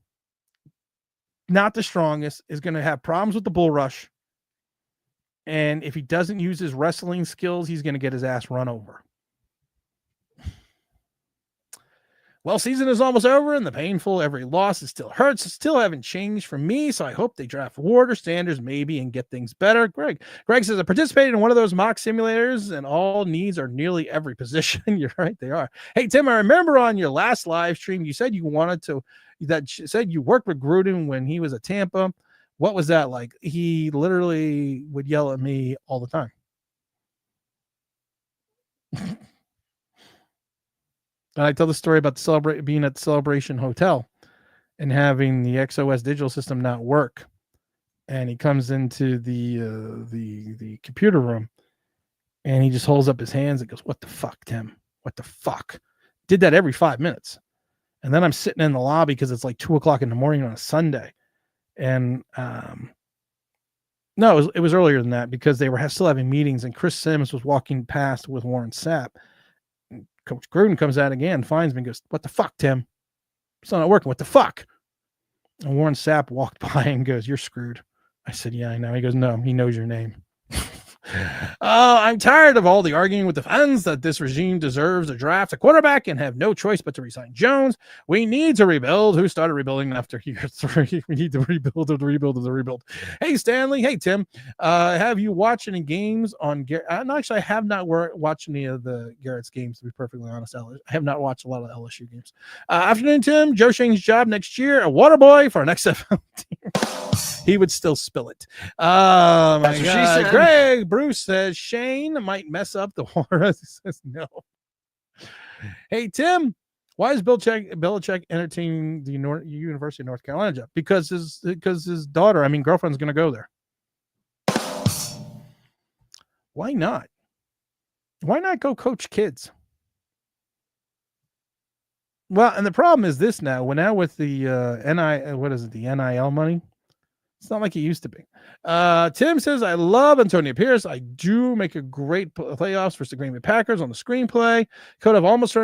not the strongest, is going to have problems with the bull rush. And if he doesn't use his wrestling skills, he's going to get his ass run over. Well, season is almost over, and the painful every loss, it still hurts. It still haven't changed for me, so I hope they draft Ward or Sanders maybe and get things better. Greg says, I participated in one of those mock simulators, and all needs are nearly every position. You're right, they are. Hey, Tim, I remember on your last live stream, you said you worked with Gruden when he was at Tampa. What was that like? He literally would yell at me all the time. And I tell the story about being at the Celebration Hotel and having the XOS digital system not work. And he comes into the computer room and he just holds up his hands and goes, "What the fuck, Tim? What the fuck?" Did that every 5 minutes. And then I'm sitting in the lobby because it's like 2:00 in the morning on a Sunday. And no, it was earlier than that because they were still having meetings, and Chris Sims was walking past with Warren Sapp. And Coach Gruden comes out again, finds me, and goes, "What the fuck, Tim? It's not working. What the fuck?" And Warren Sapp walked by and goes, "You're screwed." I said, "Yeah, I know." He goes, "No, he knows your name." I'm tired of all the arguing with the fans that this regime deserves to draft a quarterback and have no choice but to resign Jones. We need to rebuild. Who started rebuilding after year 3? We need to rebuild of the rebuild of the rebuild. Hey, Stanley. Hey, Tim. Have you watched any games on Garrett? Actually, I have not watched any of the Garrett's games, to be perfectly honest. I have not watched a lot of LSU games. Afternoon, Tim. Joe Shane's job next year. A water boy for an XFL team. He would still spill it. My God. Greg Bruce says Shane might mess up the water. Says no. Hey, Tim, why is Belichick entertaining the University of North Carolina job? Because his daughter, girlfriend's going to go there. Why not? Why not go coach kids? Well, and the problem is this now. We're now with the the NIL money. It's not like it used to be. Tim says, I love Antonio Pierce. I do make a great playoffs versus the Green Bay Packers on the screenplay. Could have almost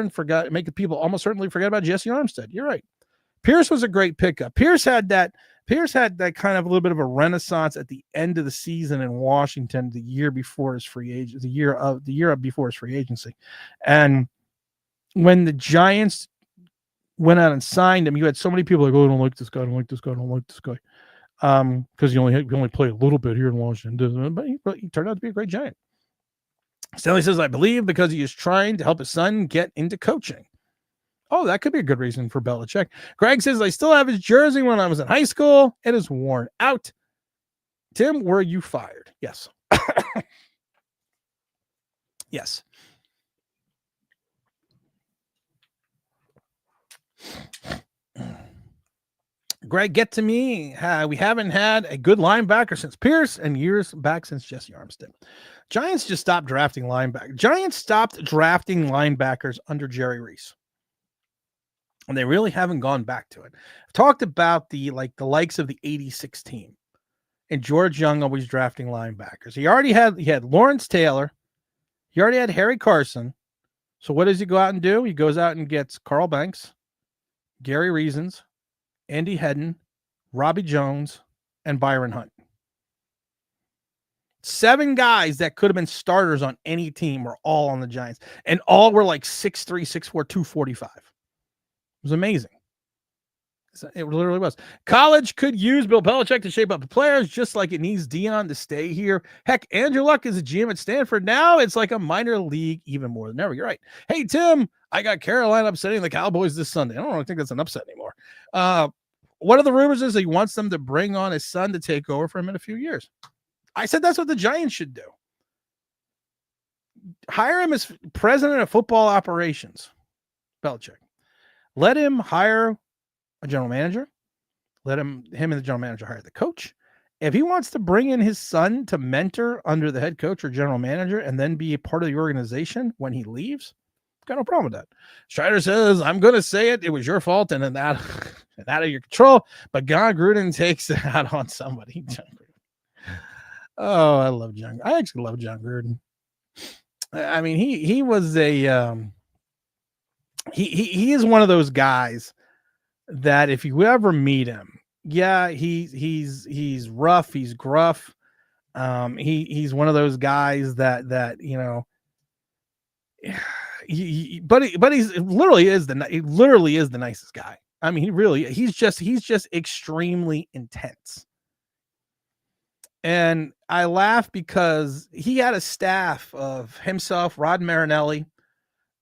make people almost certainly forget about Jesse Armstead. You're right. Pierce was a great pickup. Pierce had that kind of a little bit of a renaissance at the end of the season in Washington, the year before his free agent, the year before his free agency. And when the Giants went out and signed him, you had so many people like, oh, I don't like this guy, I don't like this guy, I don't like this guy. Because he only played a little bit here in Washington, but he turned out to be a great Giant. Stanley says, I believe because he is trying to help his son get into coaching. Oh, that could be a good reason for Belichick. Greg says, I still have his jersey when I was in high school. It is worn out. Tim, were you fired? Yes. Yes. Greg, get to me. We haven't had a good linebacker since Pierce and years back since Jesse Armstead. Giants just stopped drafting linebackers. Giants stopped drafting linebackers under Jerry Reese. And they really haven't gone back to it. I've talked about the likes of the 86 team and George Young always drafting linebackers. He had Lawrence Taylor. He already had Harry Carson. So what does he go out and do? He goes out and gets Carl Banks, Gary Reasons, Andy Hedden, Robbie Jones, and Byron Hunt. 7 guys that could have been starters on any team were all on the Giants. And all were like 6'3", 6'4", 245. It was amazing. It literally was. College could use Bill Belichick to shape up the players just like it needs Dion to stay here. Heck, Andrew Luck is a GM at Stanford. Now it's like a minor league even more than ever. You're right. Hey, Tim, I got Carolina upsetting the Cowboys this Sunday. I don't really think that's an upset anymore. One of the rumors is he wants them to bring on his son to take over for him in a few years. I said that's what the Giants should do. Hire him as president of football operations, Belichick. Let him hire a general manager. Let him and the general manager hire the coach. If he wants to bring in his son to mentor under the head coach or general manager and then be a part of the organization when he leaves, got no problem with that. Strider says, I'm going to say it. It was your fault and that out of your control. But John Gruden takes it out on somebody. Oh, I love John. I actually love John Gruden. I mean, he was a he is one of those guys that if you ever meet him, yeah, he's rough, he's gruff. He's one of those guys that you know. But he's literally is the nicest guy. I mean, he's just extremely intense. And I laugh because he had a staff of himself, Rod Marinelli,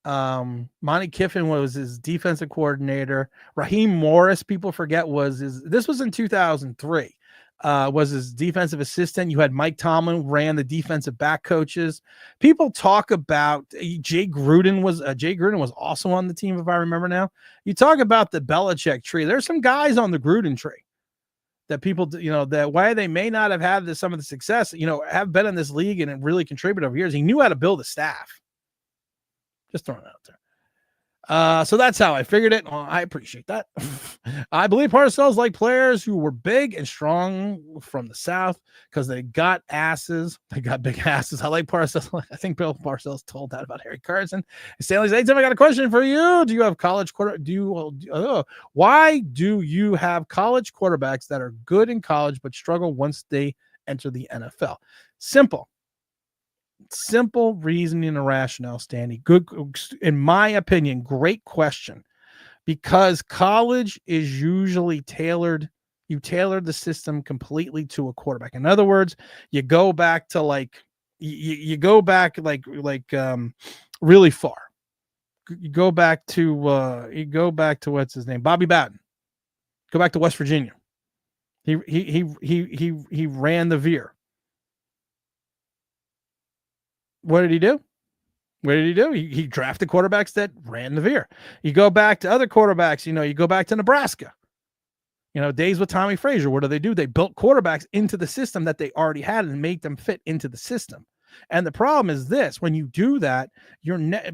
Monty Kiffin was his defensive coordinator. Raheem Morris, people forget, this was in 2003. Was his defensive assistant. You had Mike Tomlin ran the defensive back coaches. People talk about Jay Gruden was also on the team, if I remember now. You talk about the Belichick tree. There's some guys on the Gruden tree that people, that why they may not have had some of the success, have been in this league and really contributed over years. He knew how to build a staff. Just throwing it out there. So that's how I figured it. Well, I appreciate that. I believe Parcells like players who were big and strong from the South because they got asses. They got big asses. I like Parcells. I think Bill Parcells told that about Harry Carson. Stanley's, hey, Tim, I got a question for you. Do you have college why do you have college quarterbacks that are good in college but struggle once they enter the NFL? Simple. Simple reasoning and rationale, Stanley. Good, in my opinion, great question. Because college is usually tailored, you tailor the system completely to a quarterback. In other words, you go back to you go back really far. You go back to what's his name, Bobby Batten. Go back to West Virginia. He ran the veer. What did he do? What did he do? He drafted quarterbacks that ran the veer. You go back to other quarterbacks, you go back to Nebraska. Days with Tommy Frazier. What do? They built quarterbacks into the system that they already had and make them fit into the system. And the problem is this: when you do that,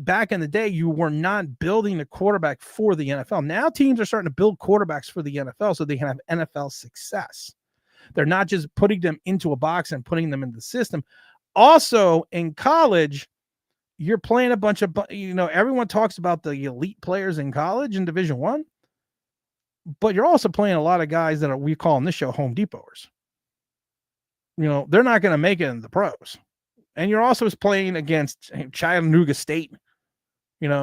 back in the day, you were not building a quarterback for the NFL. Now teams are starting to build quarterbacks for the NFL so they can have NFL success. They're not just putting them into a box and putting them in the system. Also, in college, you're playing a bunch of, everyone talks about the elite players in college in Division I, but you're also playing a lot of guys that we call on this show Home Depoters. They're not going to make it in the pros. And you're also playing against Chattanooga State,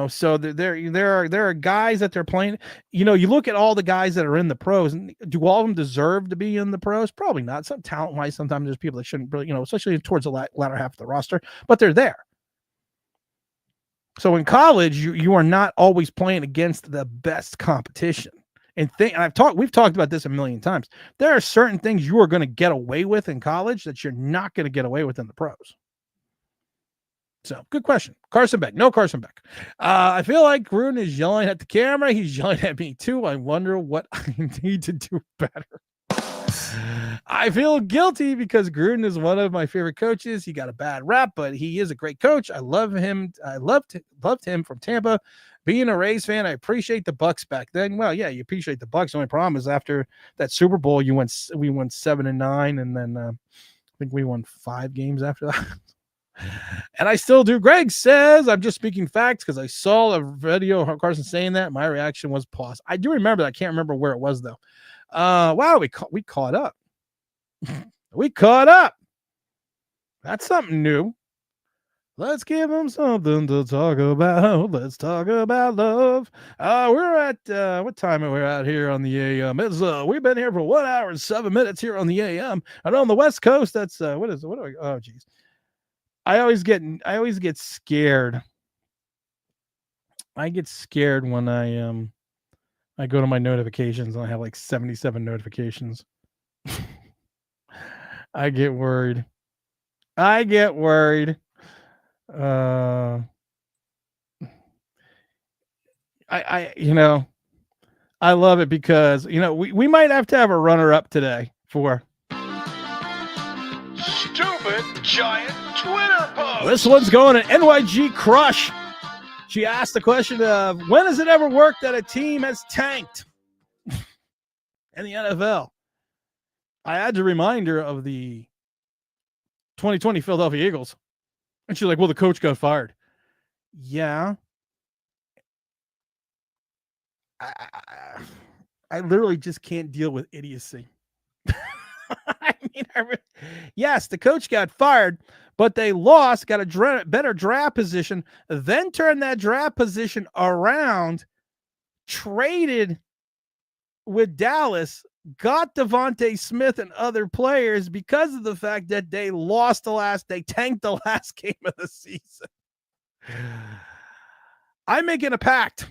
so there are guys that they're playing. You look at all the guys that are in the pros, and do all of them deserve to be in the pros? Probably not. Some talent-wise, sometimes there's people that shouldn't really, especially towards the latter half of the roster, but they're there. So in college, you are not always playing against the best competition. And we've talked about this a million times. There are certain things you are going to get away with in college that you're not going to get away with in the pros. So good question. Carson Beck. No Carson Beck. I feel like Gruden is yelling at the camera. He's yelling at me too. I wonder what I need to do better. I feel guilty because Gruden is one of my favorite coaches. He got a bad rap, but he is a great coach. I love him. I loved him from Tampa. Being a Rays fan, I appreciate the Bucks back then. Well, yeah, you appreciate the Bucks. The only problem is after that Super Bowl, we won 7-9, and then I think we won 5 games after that. And I still do. Greg says, I'm just speaking facts because I saw a video of Carson saying that. My reaction was pause. I do remember that. I can't remember where it was, though. Wow, we caught up. We caught up. That's something new. Let's give them something to talk about. Let's talk about love. We're at what time are we at here on the AM? We've been here for 1 hour and 7 minutes here on the AM. And on the West Coast, that's oh geez. I always get scared. I get scared when I go to my notifications and I have like 77 notifications. I get worried. I love it because we might have to have a runner up today for Stupid giant Twitter post. This one's going to NYG Crush. She asked the question of, when has it ever worked that a team has tanked in the NFL? I had to remind her of the 2020 Philadelphia Eagles. And she's like, well, the coach got fired. Yeah. I literally just can't deal with idiocy. Yes, the coach got fired, but they lost, got a better draft position, then turned that draft position around, traded with Dallas, got Devontae Smith and other players because of the fact that they tanked the last game of the season. I'm making a pact.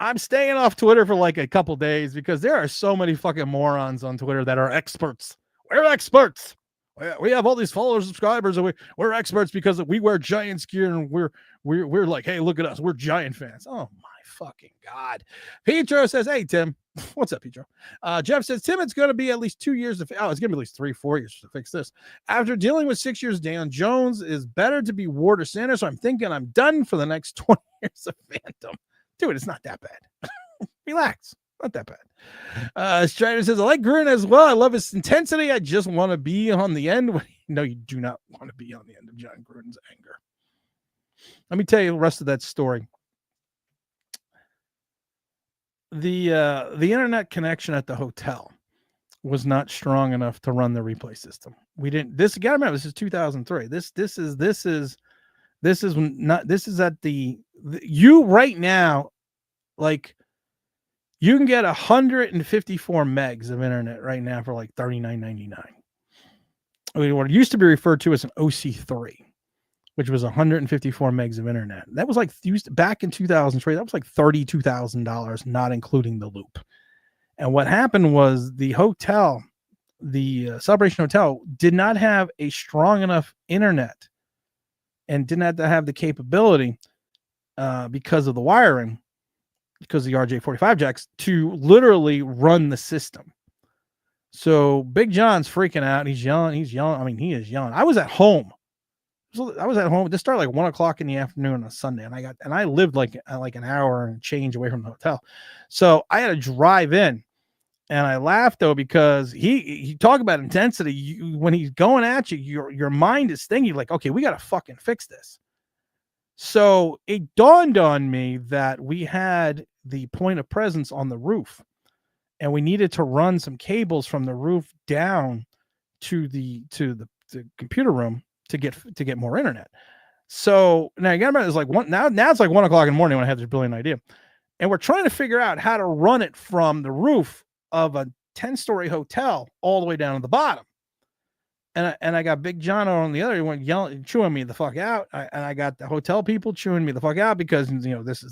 I'm staying off Twitter for like a couple days because there are so many fucking morons on Twitter that are experts. We're experts. We have all these followers, subscribers, and we're experts because we wear Giants gear and we're like, hey, look at us. We're Giant fans. Oh my fucking God. Pedro says, hey, Tim. What's up, Pedro? Jeff says, Tim, it's going to be at least 2 years. It's going to be at least 3-4 years to fix this. After dealing with 6 years, Dan Jones is better to be Ward or Sanders. So I'm thinking I'm done for the next 20 years of Phantom. Dude, it's not that bad. Relax. Not that bad. Strider says, I like Gruden as well. I love his intensity. I just want to be on the end. No, you do not want to be on the end of John Gruden's anger. Let me tell you the rest of that story. The internet connection at the hotel was not strong enough to run the replay system. We didn't. This, you gotta remember, this is 2003. This is at you right now, like, you can get 154 megs of internet right now for like $39.99. I mean, what used to be referred to as an OC3, which was 154 megs of internet. That was like used back in 2003. That was like $32,000, not including the loop. And what happened was the hotel, the Celebration Hotel, did not have a strong enough internet and didn't have the capability because of the wiring, because of the RJ45 jacks, to literally run the system. So Big John's freaking out. He's yelling. I mean, he is yelling. I was at home. This started like 1 o'clock in the afternoon on a Sunday, and I lived like an hour and change away from the hotel. So I had to drive in, and I laughed though, because he talk about intensity. When he's going at you, your mind is thinking like, okay, we got to fucking fix this. So it dawned on me that we had the point of presence on the roof, and we needed to run some cables from the roof down to the computer room to get more internet. So now you got to remember, it's like now it's like 1 o'clock in the morning when I had this brilliant idea, and we're trying to figure out how to run it from the roof of a 10-story hotel all the way down to the bottom. And I got Big John on the other one yelling, chewing me the fuck out. And I got the hotel people chewing me the fuck out, because this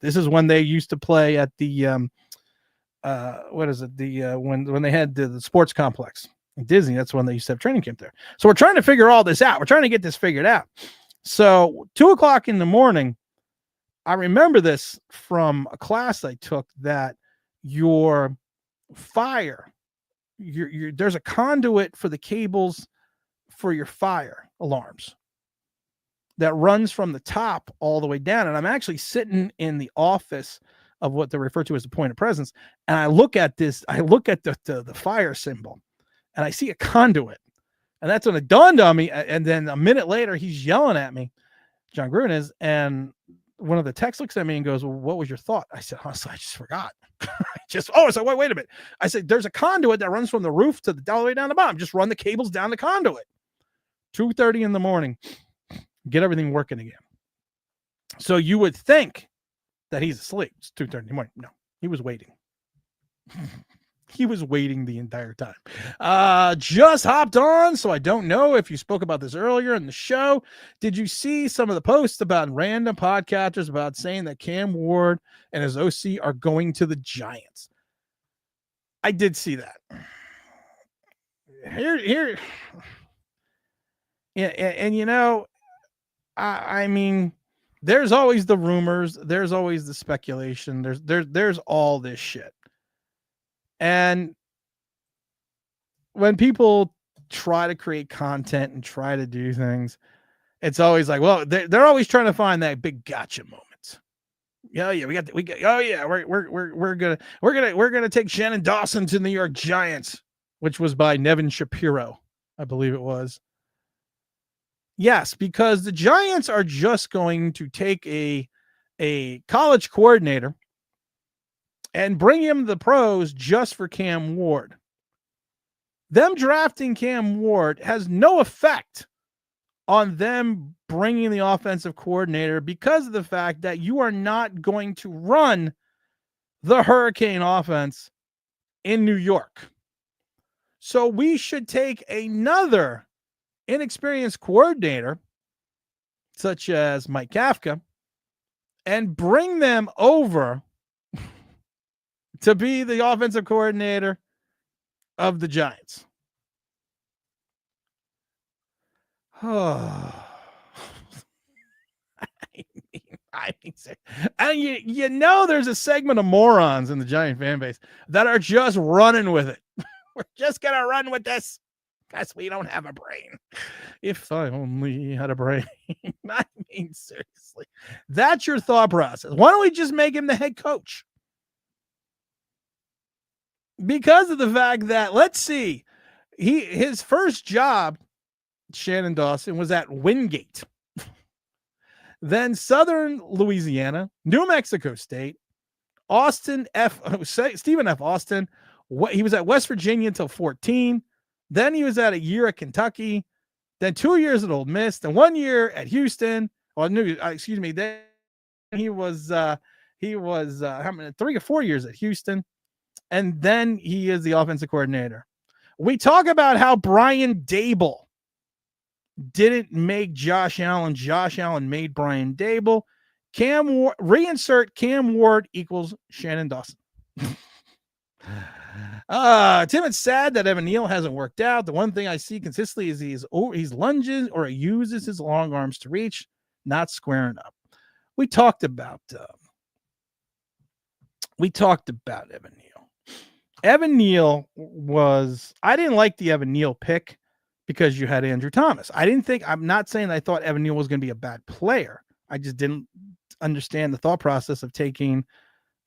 is when they used to play at the what is it, the when they had the sports complex in Disney. That's when they used to have training camp there. So we're trying to figure all this out. We're trying to get this figured out. So 2 o'clock in the morning, I remember this from a class I took, that your fire, there's a conduit for the cables for your fire alarms that runs from the top all the way down. And I'm actually sitting in the office of what they refer to as the point of presence, and I look at the fire symbol, and I see a conduit, and that's when it dawned on me. And then a minute later, he's yelling at me, John Gruden is, and one of the techs looks at me and goes, "Well, what was your thought?" I said, "Honestly, I just forgot." So wait a minute. I said, "There's a conduit that runs from the roof to all the way down the bottom. Just run the cables down the conduit." 2:30 in the morning, get everything working again. So you would think that he's asleep. It's 2:30 in the morning. No, he was waiting. He was waiting the entire time. Just hopped on, so I don't know if you spoke about this earlier in the show. Did you see some of the posts about random podcasters about saying that Cam Ward and his OC are going to the Giants? I did see that. Here. Yeah, and I mean, there's always the rumors, there's always the speculation, there's all this shit. And when people try to create content and try to do things, it's always like, well, they're always trying to find that big gotcha moment. We're gonna take Shannon Dawson to the New York Giants, which was by Nevin Shapiro, I believe it was. Yes, because the Giants are just going to take a college coordinator and bring him the pros just for Cam Ward. Them drafting Cam Ward has no effect on them bringing the offensive coordinator, because of the fact that you are not going to run the Hurricane offense in New York. So we should take another inexperienced coordinator, such as Mike Kafka, and bring them over to be the offensive coordinator of the Giants. Oh. I mean, and there's a segment of morons in the Giant fan base that are just running with it. We're just gonna run with this because we don't have a brain. If I only had a brain. I mean, seriously, that's your thought process. Why don't we just make him the head coach? Because of the fact that, let's see, his first job, Shannon Dawson, was at Wingate. Then Southern Louisiana, New Mexico State, Stephen F. Austin, He was at West Virginia until 14. Then he was at a year at Kentucky. Then 2 years at Ole Miss. Then 1 year at Houston. Excuse me. Then he was how many 3 or 4 years at Houston. And then he is the offensive coordinator. We talk about how Brian Dable didn't make Josh Allen. Josh Allen made Brian Dable. Reinsert Cam Ward equals Shannon Dawson. Tim, it's sad that Evan Neal hasn't worked out. The one thing I see consistently is he's lunges or he uses his long arms to reach, not squaring up. We talked about Evan Neal. Evan Neal I didn't like the Evan Neal pick because you had Andrew Thomas. I'm not saying I thought Evan Neal was going to be a bad player. I just didn't understand the thought process of taking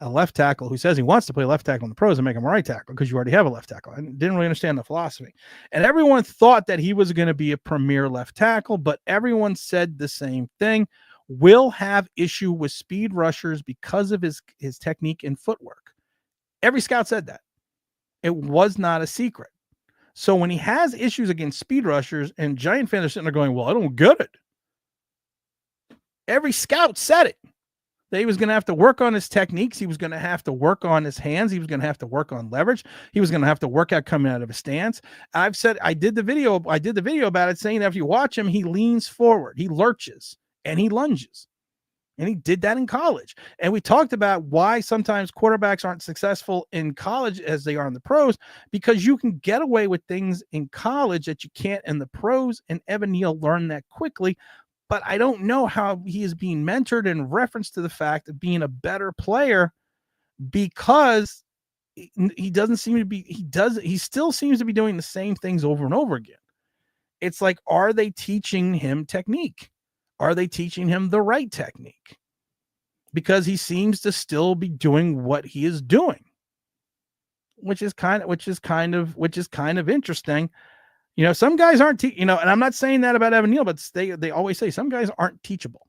a left tackle who says he wants to play left tackle in the pros and make him a right tackle because you already have a left tackle. I didn't really understand the philosophy. And everyone thought that he was going to be a premier left tackle, but everyone said the same thing. Will have issue with speed rushers because of his technique and footwork. Every scout said that. It was not a secret. So when he has issues against speed rushers and Giant fans are sitting there going, well, I don't get it. Every scout said it. That he was going to have to work on his techniques. He was going to have to work on his hands. He was going to have to work on leverage. He was going to have to work out coming out of his stance. I've said, I did the video about it saying that if you watch him, he leans forward, he lurches, and he lunges. And he did that in college. And we talked about why sometimes quarterbacks aren't successful in college as they are in the pros, because you can get away with things in college that you can't in the pros. And Evan Neal learned that quickly. But I don't know how he is being mentored in reference to the fact of being a better player, because he doesn't seem to be, he still seems to be doing the same things over and over again. It's like, are they teaching him technique? Are they teaching him the right technique? Because he seems to still be doing what he is doing, which is kind of interesting. You know, some guys aren't, and I'm not saying that about Evan Neal, but they always say some guys aren't teachable.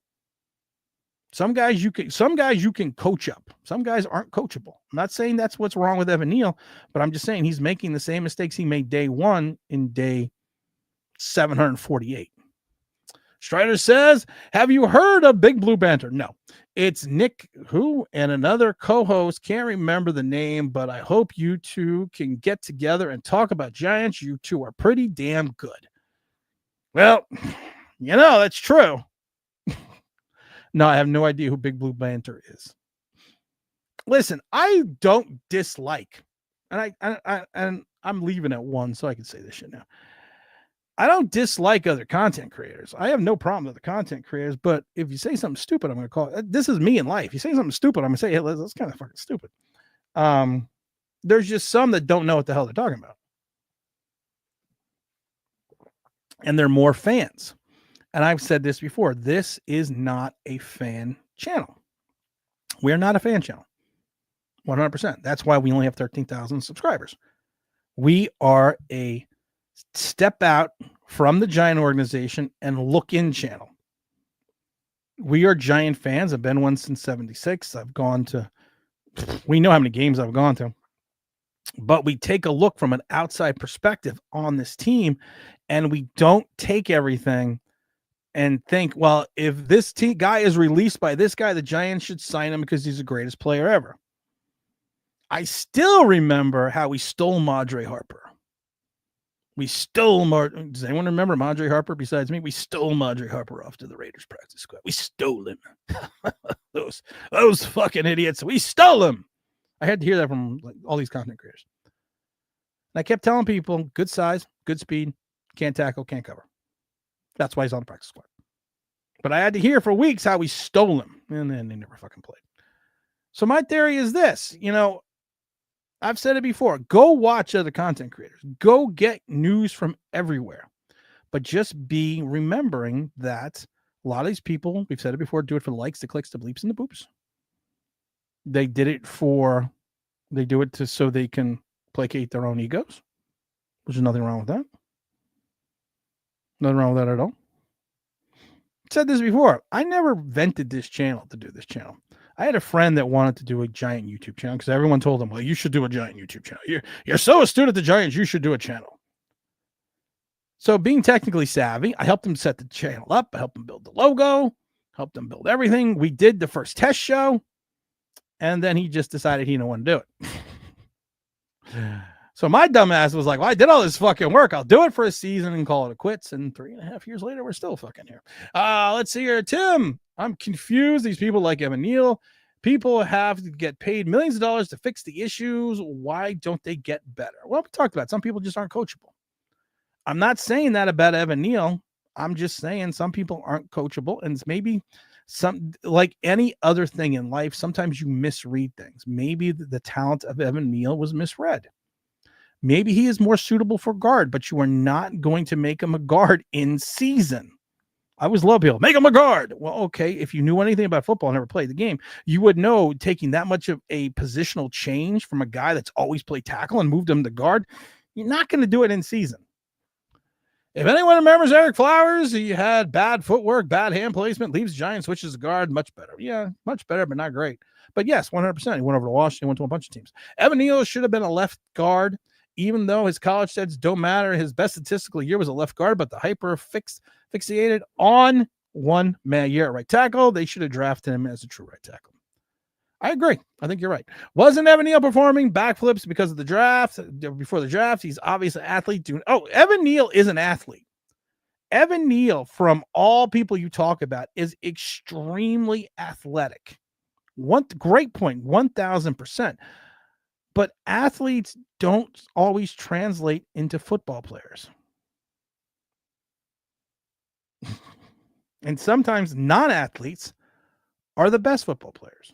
Some guys you can coach up. Some guys aren't coachable. I'm not saying that's what's wrong with Evan Neal, but I'm just saying he's making the same mistakes he made day one in day 748. Strider says, have you heard of Big Blue Banter? No, it's Nick who and another co-host. Can't remember the name, but I hope you two can get together and talk about Giants. You two are pretty damn good. Well, that's true. No, I have no idea who Big Blue Banter is. Listen, I don't dislike, and I'm leaving at 1 so I can say this shit now. I don't dislike other content creators. I have no problem with other content creators, but if you say something stupid, I'm going to call it. This is me in life. You say something stupid, I'm going to say, hey, that's kind of fucking stupid. There's just some that don't know what the hell they're talking about. And they're more fans. And I've said this before. This is not a fan channel. We are not a fan channel. 100%. That's why we only have 13,000 subscribers. We are a step out from the Giant organization and look in channel. We are Giant fans. I've been one since 76. We know how many games I've gone to, but we take a look from an outside perspective on this team, and we don't take everything and think, well, if this guy is released by this guy, the Giants should sign him because he's the greatest player ever. I still remember how we stole Madre Harper. Does anyone remember Madre Harper besides me? We stole Madre Harper off to the Raiders practice squad. We stole him. those fucking idiots. We stole him. I had to hear that from all these content creators. And I kept telling people, good size, good speed, can't tackle, can't cover. That's why he's on the practice squad. But I had to hear for weeks how we stole him, and then they never fucking played. So my theory is this, I've said it before. Go watch other content creators. Go get news from everywhere. But just be remembering that a lot of these people, we've said it before, do it for the likes, the clicks, the bleeps, and the boops. They do it so they can placate their own egos, which is nothing wrong with that. Nothing wrong with that at all. I said this before. I never vented this channel to do this channel. I had a friend that wanted to do a giant YouTube channel because everyone told him, well, you should do a giant YouTube channel. You're so astute at the Giants, you should do a channel. So being technically savvy, I helped him set the channel up. I helped him build the logo, helped him build everything. We did the first test show, and then he just decided he didn't want to do it. So my dumbass was like, well, I did all this fucking work. I'll do it for a season and call it a quits. And 3.5 years later, we're still fucking here. Let's see here. Tim, I'm confused. These people like Evan Neal, people have to get paid millions of dollars to fix the issues. Why don't they get better? Well, we talked about it. Some people just aren't coachable. I'm not saying that about Evan Neal. I'm just saying some people aren't coachable, and it's maybe some like any other thing in life. Sometimes you misread things. Maybe the talent of Evan Neal was misread. Maybe he is more suitable for guard, but you are not going to make him a guard in season. I always love people. Make him a guard. Well, okay. If you knew anything about football and never played the game, you would know taking that much of a positional change from a guy that's always played tackle and moved him to guard, you're not going to do it in season. If anyone remembers Eric Flowers, he had bad footwork, bad hand placement, leaves Giants, switches to guard, much better. Yeah, much better, but not great. But yes, 100%. He went over to Washington, went to a bunch of teams. Evan Neal should have been a left guard, even though his college stats don't matter. His best statistical year was a left guard, but the hyper fixated on 1 man year at right tackle. They should have drafted him as a true right tackle. I agree. I think you're right. Wasn't Evan Neal performing backflips because of the draft? Before the draft, he's obviously an athlete. Evan Neal is an athlete. Evan Neal, from all people you talk about, is extremely athletic. Great point, 1,000%. But athletes don't always translate into football players. And sometimes non-athletes are the best football players.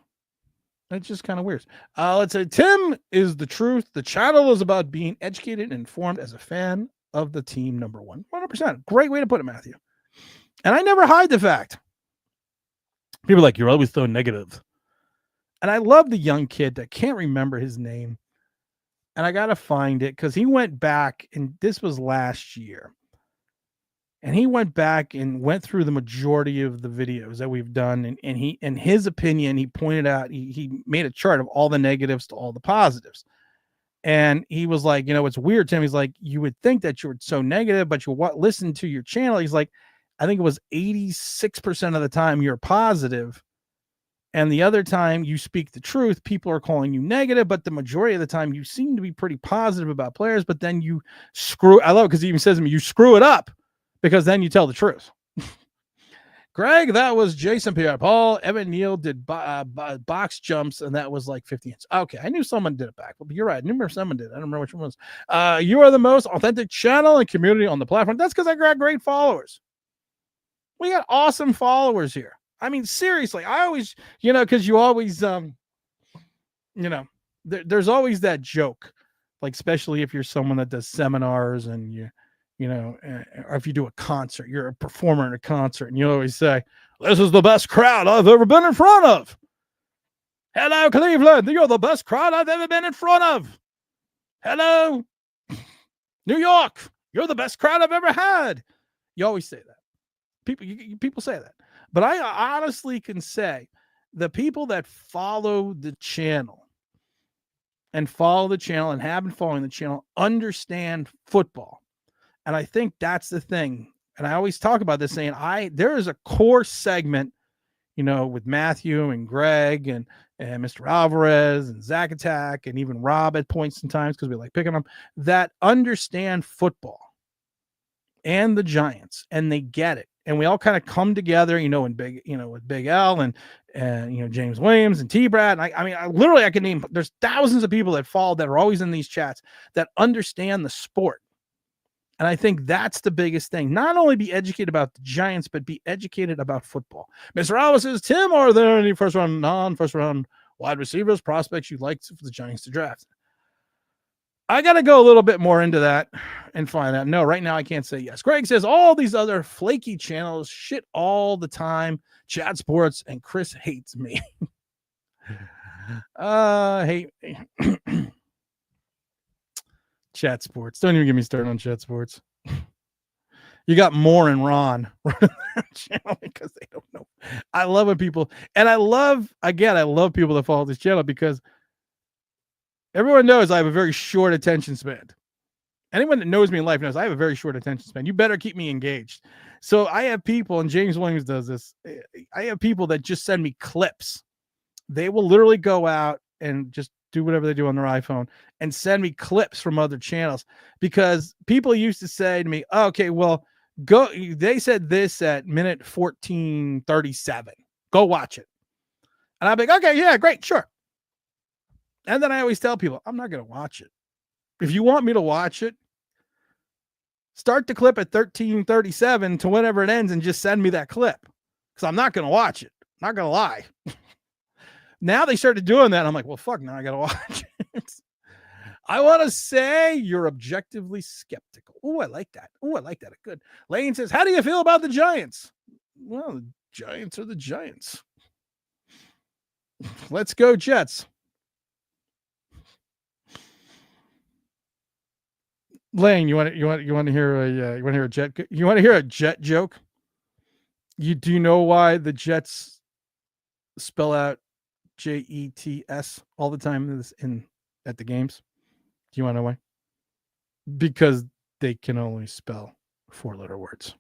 It's just kind of weird. Let's say Tim is the truth. The channel is about being educated and informed as a fan of the team number one. 100%. Great way to put it, Matthew. And I never hide the fact. People are like, you're always so negative. And I love the young kid that can't remember his name. And I got to find it because he went back, and this was last year. And he went back and went through the majority of the videos that we've done. And he, in his opinion, he pointed out, he made a chart of all the negatives to all the positives. And he was like, it's weird, Tim. He's like, you would think that you were so negative, but you listen to your channel. He's like, I think it was 86% of the time you're positive. And the other time you speak the truth, people are calling you negative, but the majority of the time you seem to be pretty positive about players, but then you I love it because he even says to me, you screw it up. Because then you tell the truth. Greg, that was Jason Pierre-Paul. Evan Neal did box jumps, and that was like 50 inches. Okay, I knew someone did it back, but you're right. I remember someone did. I don't remember which one was. You are the most authentic channel and community on the platform. That's because I got great followers. We got awesome followers here. I mean, seriously, I always, because you always, there's always that joke, like, especially if you're someone that does seminars and or if you do a concert, you're a performer in a concert, and you always say, this is the best crowd I've ever been in front of. Hello, Cleveland. You're the best crowd I've ever been in front of. Hello, New York. You're the best crowd I've ever had. You always say that. People say that. But I honestly can say the people that follow the channel and have been following the channel understand football. And I think that's the thing. And I always talk about this saying, there is a core segment, with Matthew and Greg and Mr. Alvarez and Zach Attack and even Rob at points and times, because we like picking them, that understand football and the Giants, and they get it. And we all kind of come together, with Big L and James Williams and T-Brad. And I can name, there's thousands of people that follow that are always in these chats that understand the sport. And I think that's the biggest thing. Not only be educated about the Giants, but be educated about football. Mr. Alves says, Tim, are there any non-first round wide receivers, prospects you'd like for the Giants to draft? I got to go a little bit more into that and find out. No, right now I can't say yes. Greg says, all these other flaky channels shit all the time. Chat Sports, and Chris hates me. Hate me. Chat Sports. Don't even get me started on Chat Sports. You got Moore and Ron running that channel because they don't know. I love when people, and I love people that follow this channel because everyone knows I have a very short attention span. Anyone that knows me in life knows I have a very short attention span. You better keep me engaged. So I have people, and James Williams does this. I have people that just send me clips. They will literally go out and just do whatever they do on their iPhone and send me clips from other channels because people used to say to me, okay, well, they said this at minute 14:37. Go watch it. And I'm like, okay, yeah, great, sure. And then I always tell people, I'm not going to watch it. If you want me to watch it, start the clip at 13:37 to whenever it ends and just send me that clip because I'm not going to watch it. Not going to lie. Now they started doing that. I'm like, well, fuck, now I got to watch it. I want to say you're objectively skeptical. Oh, I like that. Oh, I like that. Good. Lane says, how do you feel about the Giants? Well, the Giants are the Giants. Let's go Jets. Lane, you want to hear a Jet joke? Do you know why the Jets spell out Jets all the time at the games? Do you want to know why? Because they can only spell 4-letter words.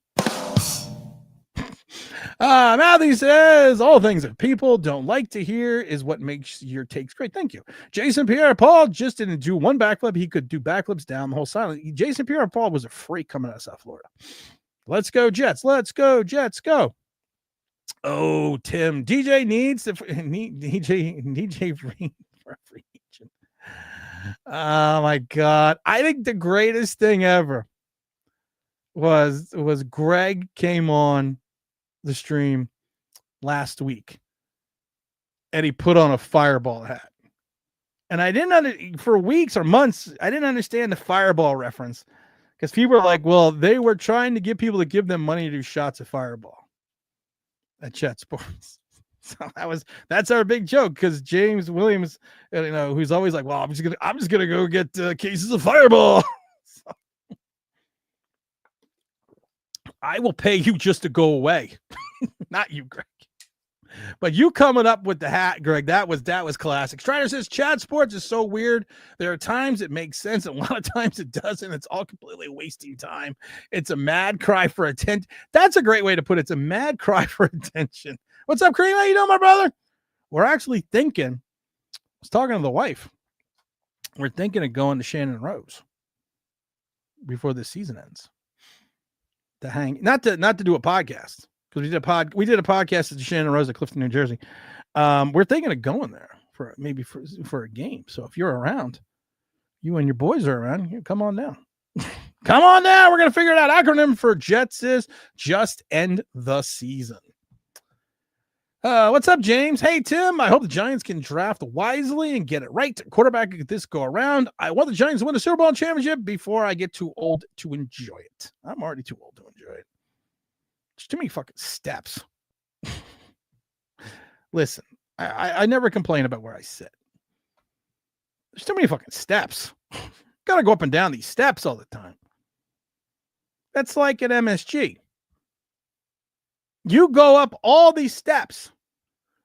Matthew says, all things that people don't like to hear is what makes your takes great. Thank you. Jason Pierre-Paul just didn't do one backflip. He could do backflips down the whole sideline. Jason Pierre-Paul was a freak coming out of South Florida. Let's go Jets. Let's go Jets. Go. Oh, Tim. DJ needs to DJ for a free agent. Oh my God. I think the greatest thing ever was Greg came on the stream last week and he put on a Fireball hat. And I didn't for weeks or months, I didn't understand the Fireball reference because people were like, well, they were trying to get people to give them money to do shots of Fireball at Chet Sports. So that's our big joke because James Williams, who's always like, well, I'm just gonna go get cases of Fireball. So, I will pay you just to go away. Not you, Greg. But you coming up with the hat, Greg, that was classic. Strider says, Chad Sports is so weird. There are times it makes sense, and a lot of times it doesn't. It's all completely wasting time. It's a mad cry for attention. That's a great way to put it. It's a mad cry for attention. What's up, Kareem? How you doing, my brother? We're actually thinking, I was talking to the wife. We're thinking of going to Shannon Rose before this season ends. To hang, not to do a podcast. Because we did a podcast at the Shannon Rose at Clifton, New Jersey. We're thinking of going there for a game. So if you're around, you and your boys are around, come on down. Come on down. We're gonna figure it out. Acronym for Jets is just end the season. What's up, James? Hey, Tim. I hope the Giants can draft wisely and get it right. Quarterback this go around. I want the Giants to win the Super Bowl championship before I get too old to enjoy it. I'm already too old to enjoy it. There's too many fucking steps. Listen, I never complain about where I sit. There's too many fucking steps. Gotta go up and down these steps all the time. That's like at MSG. You go up all these steps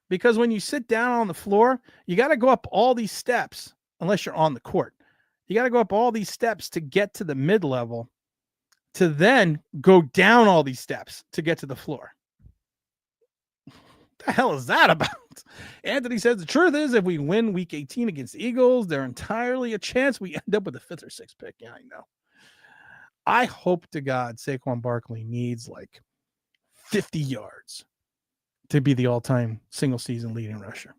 because when you sit down on the floor, you got to go up all these steps unless you're on the court. You got to go up all these steps to get to the mid-level to then go down all these steps to get to the floor. What the hell is that about? Anthony says, the truth is if we win week 18 against the Eagles, they're entirely a chance we end up with a 5th or 6th pick. Yeah, I know. I hope to God Saquon Barkley needs like 50 yards to be the all-time single-season leading rusher.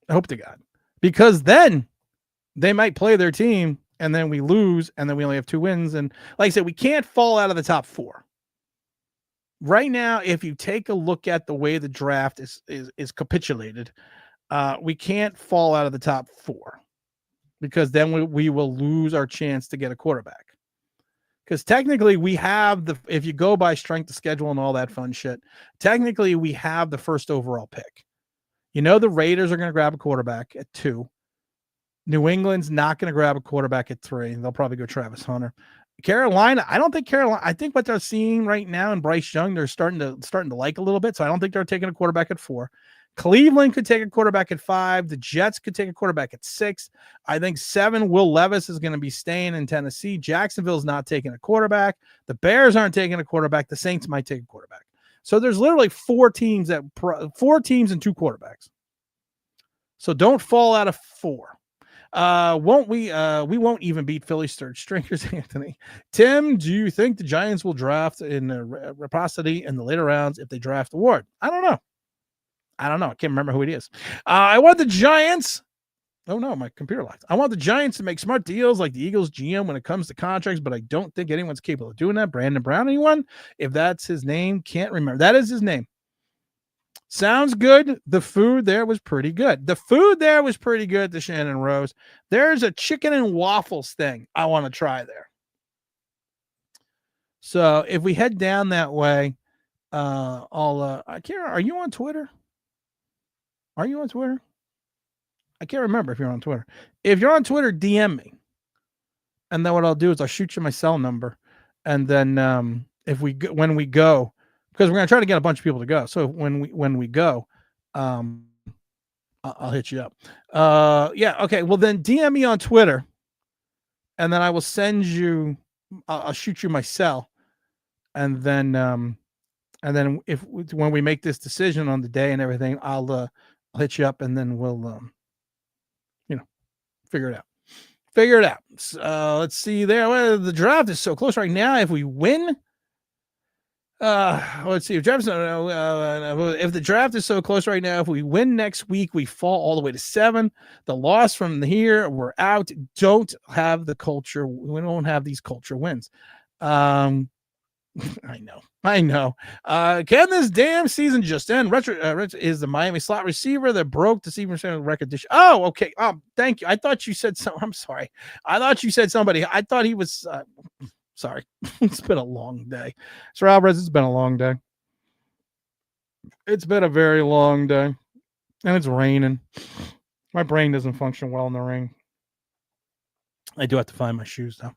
I hope to God. Because then they might play their team and then we lose, and then we only have 2 wins. And like I said, we can't fall out of the top 4. Right now, if you take a look at the way the draft is capitulated, we can't fall out of the top 4 because then we will lose our chance to get a quarterback. Because technically we have if you go by strength of schedule and all that fun shit, technically we have the 1st overall pick. The Raiders are going to grab a quarterback at 2. New England's not going to grab a quarterback at 3. They'll probably go Travis Hunter. Carolina, I don't think Carolina. I think what they're seeing right now in Bryce Young, they're starting to like a little bit. So I don't think they're taking a quarterback at 4. Cleveland could take a quarterback at 5. The Jets could take a quarterback at 6. I think 7. Will Levis is going to be staying in Tennessee. Jacksonville's not taking a quarterback. The Bears aren't taking a quarterback. The Saints might take a quarterback. So there's literally 4 teams and 2 quarterbacks. So don't fall out of 4. Won't we? We won't even beat Philly's third stringers, Anthony. Tim, do you think the Giants will draft in reciprocity in the later rounds if they draft Ward? I don't know. I can't remember who it is. I want the Giants. Oh no, my computer locked. I want the Giants to make smart deals like the Eagles GM when it comes to contracts, but I don't think anyone's capable of doing that. Brandon Brown, anyone? If that's his name, can't remember. That is his name. Sounds good. The food there was pretty good. The Shannon Rose. There's a chicken and waffles thing I want to try there. So if we head down that way, I can't. Are you on Twitter? I can't remember if you're on Twitter. If you're on Twitter, DM me. And then what I'll do is I'll shoot you my cell number. And then when we go, because we're going to try to get a bunch of people to go. So when we go, I'll hit you up. Yeah. Okay. Well, then DM me on Twitter, and then I will send you. I'll shoot you my cell, and then when we make this decision on the day and everything, I'll hit you up, and then we'll figure it out. So, let's see there. Well, the draft is so close right now. If we win. Let's see. If the draft is so close right now, if we win next week, we fall all the way to 7. The loss from here, we're out. Don't have the culture. We don't have these culture wins. I know. Can this damn season just end? Rich is the Miami slot receiver that broke the season record this year. Oh, okay. Thank you. I thought you said so. I'm sorry. I thought you said somebody. I thought he was. Sorry. It's been a long day. Sir Alvarez, it's been a long day. It's been a very long day. And it's raining. My brain doesn't function well in the rain. I do have to find my shoes, though.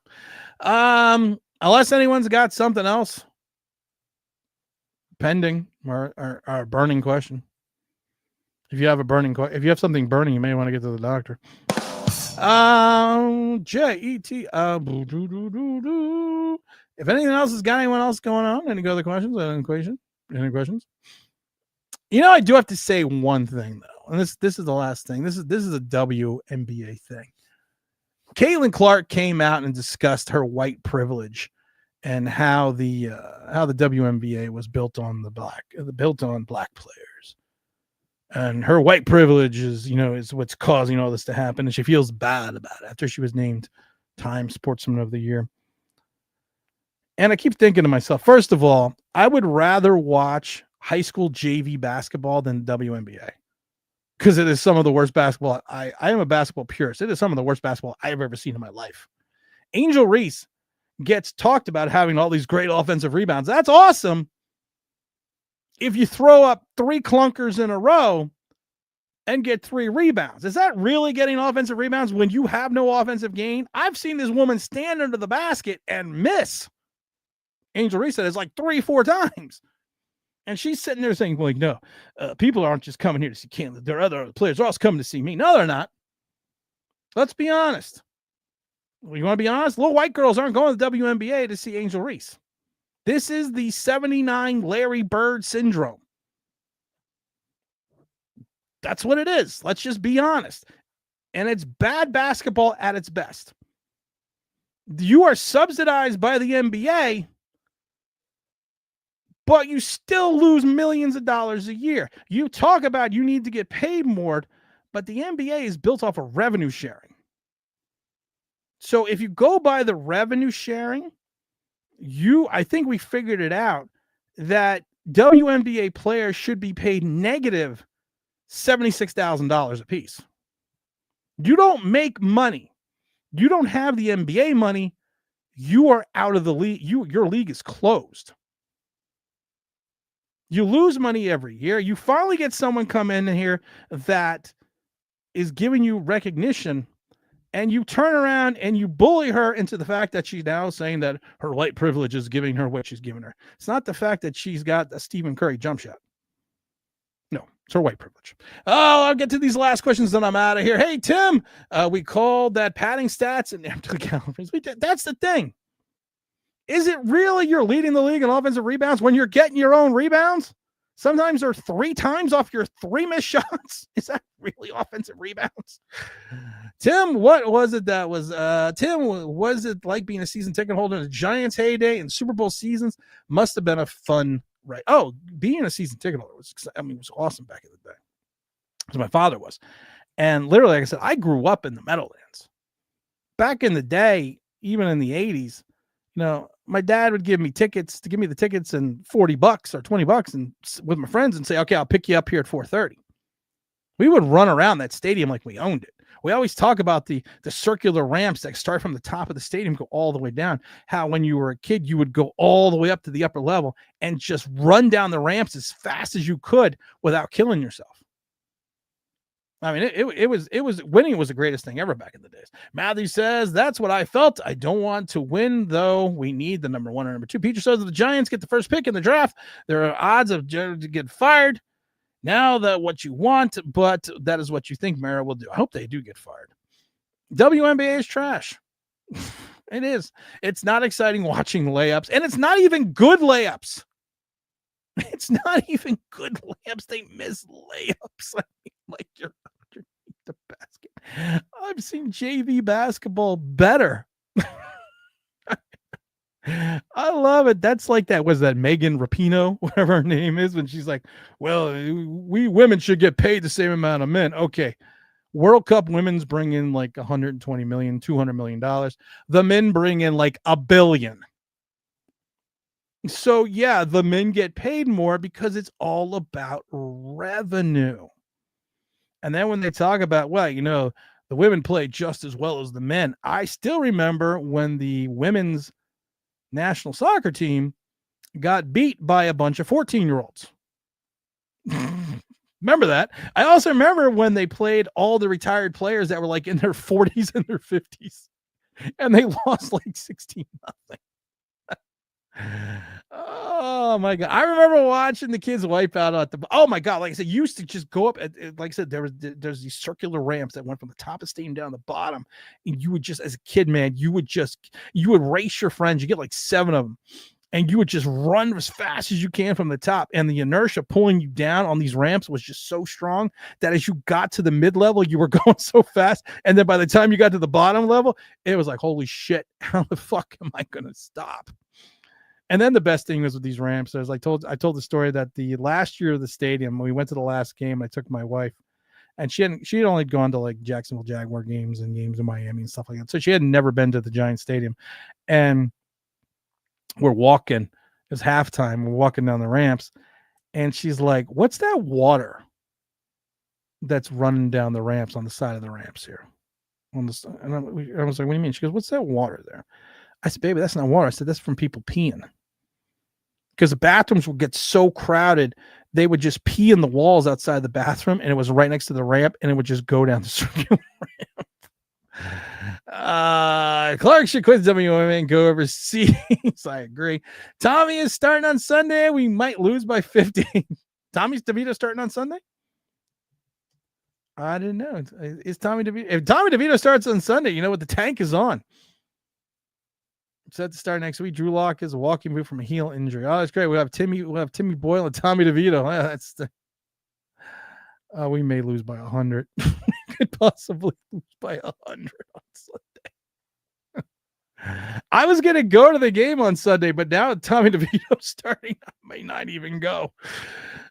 Unless anyone's got something else pending or burning question. If you have a burning question, if you have something burning, you may want to get to the doctor. J-E-T. If anything else has got anyone else going on, any other questions? Any questions? I do have to say one thing though, and this is the last thing. This is a WNBA thing. Caitlin Clark came out and discussed her white privilege and how the WNBA was built on black players. And her white privilege is what's causing all this to happen. And she feels bad about it after she was named Time Sportsman of the Year. And I keep thinking to myself, first of all, I would rather watch high school JV basketball than WNBA. Because it is some of the worst basketball. I am a basketball purist. It is some of the worst basketball I've ever seen in my life. Angel Reese gets talked about having all these great offensive rebounds. That's awesome. If you throw up 3 clunkers in a row and get 3 rebounds, is that really getting offensive rebounds when you have no offensive gain? I've seen this woman stand under the basket and miss. Angel Reese said it's like 3-4 times. And she's sitting there saying, like, no, people aren't just coming here to see Caitlin. There are other players. They're also coming to see me. No, they're not. Let's be honest. Well, you want to be honest? Little white girls aren't going to the WNBA to see Angel Reese. This is the 79 Larry Bird syndrome. That's what it is. Let's just be honest. And it's bad basketball at its best. You are subsidized by the NBA, but you still lose millions of dollars a year. You talk about you need to get paid more, but the NBA is built off of revenue sharing. So if you go by the revenue sharing, I think we figured it out that WNBA players should be paid negative $76,000 a piece. You don't make money. You don't have the NBA money. You are out of the league. Your league is closed. You lose money every year. You finally get someone come in here that is giving you recognition, and you turn around and you bully her into the fact that she's now saying that her white privilege is giving her what she's giving her. It's not the fact that she's got a Stephen Curry jump shot. No, it's her white privilege. Oh, I'll get to these last questions, then I'm out of here. Hey, Tim, we called that padding stats and that's the thing. Is it really you're leading the league in offensive rebounds when you're getting your own rebounds? Sometimes they're 3 times off your 3 missed shots. Is that really offensive rebounds? Tim, what was it that was, Tim, was it like being a season ticket holder in the Giants heyday and Super Bowl seasons? Must have been a fun, right? Oh, being a season ticket holder was, it was awesome back in the day. Because my father was. And literally, like I said, I grew up in the Meadowlands. Back in the day, even in the 80s, my dad would give me tickets to give me the tickets and $40 or $20 and with my friends and say, okay, I'll pick you up here at 4:30. We would run around that stadium like we owned it. We always talk about the circular ramps that start from the top of the stadium, go all the way down. How when you were a kid, you would go all the way up to the upper level and just run down the ramps as fast as you could without killing yourself. I mean, it was winning was the greatest thing ever back in the days. Matthew says, that's what I felt. I don't want to win, though. We need the number 1 or number 2. Peter says, if the Giants get the first pick in the draft, there are odds of to get fired. Now that what you want, but that is what you think Mara will do. I hope they do get fired. WNBA is trash. It is. It's not exciting watching layups, and it's not even good layups. It's not even good layups. They miss layups. I mean, like you're underneath the basket. I've seen JV basketball better. I love it. That's like that. Was that Megan Rapinoe, whatever her name is, when she's like, well, we women should get paid the same amount of men. Okay. World Cup women's bring in like 120 million, $200 million. The men bring in like $1 billion. So yeah, the men get paid more because it's all about revenue. And then when they talk about, well, the women play just as well as the men. I still remember when the women's national soccer team got beat by a bunch of 14-year-olds. Remember that? I also remember when they played all the retired players that were like in their 40s and their 50s, and they lost like 16-0. Oh my God. I remember watching the kids wipe out at oh my God. Like I said, you used to just go up like I said, there's these circular ramps that went from the top of the stadium down the bottom. And you would just, as a kid, man, you would race your friends. You get like 7 of them and you would just run as fast as you can from the top. And the inertia pulling you down on these ramps was just so strong that as you got to the mid-level, you were going so fast. And then by the time you got to the bottom level, it was like, holy shit, how the fuck am I going to stop? And then the best thing was with these ramps. I told the story that the last year of the stadium, we went to the last game. I took my wife, and she had only gone to like Jacksonville Jaguar games and games in Miami and stuff like that. So she had never been to the Giant Stadium. And we're walking. It's halftime. We're walking down the ramps, and she's like, "What's that water that's running down the ramps on the side of the ramps here?" And I was like, "What do you mean?" She goes, "What's that water there?" I said, "Baby, that's not water." I said, "That's from people peeing." Because the bathrooms would get so crowded, they would just pee in the walls outside the bathroom, and it was right next to the ramp, and it would just go down the circular ramp. Clark should quit WMA and go overseas. I agree. Tommy is starting on Sunday. We might lose by 15. Tommy's DeVito starting on Sunday? I didn't know. Is Tommy DeVito? If Tommy DeVito starts on Sunday, you know what? The tank is on. Set to start next week. Drew Lock is a walking boot from a heel injury. Oh, that's great. We'll have Timmy Boyle and Tommy DeVito. That's we may lose by 100. We could possibly lose by 100 on Sunday. I was gonna go to the game on Sunday, but now with Tommy DeVito starting, I may not even go.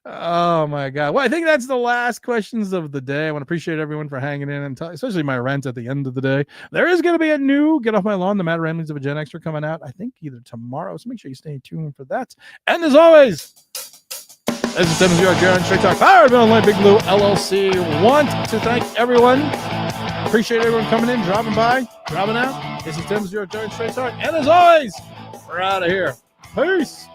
Oh my God. Well, I think that's the last questions of the day. I want to appreciate everyone for hanging in and especially my rent at the end of the day. There is going to be a new Get Off My Lawn, the Matt Ramleys of a Gen Extra coming out, I think either tomorrow. So make sure you stay tuned for that. And as always, this is 70 Jaron Straight Talk powered by Online Big Blue LLC. Want to thank everyone. Appreciate everyone coming in, dropping by, dropping out. This is 70 Jaron Straight Talk. And as always, we're out of here. Peace.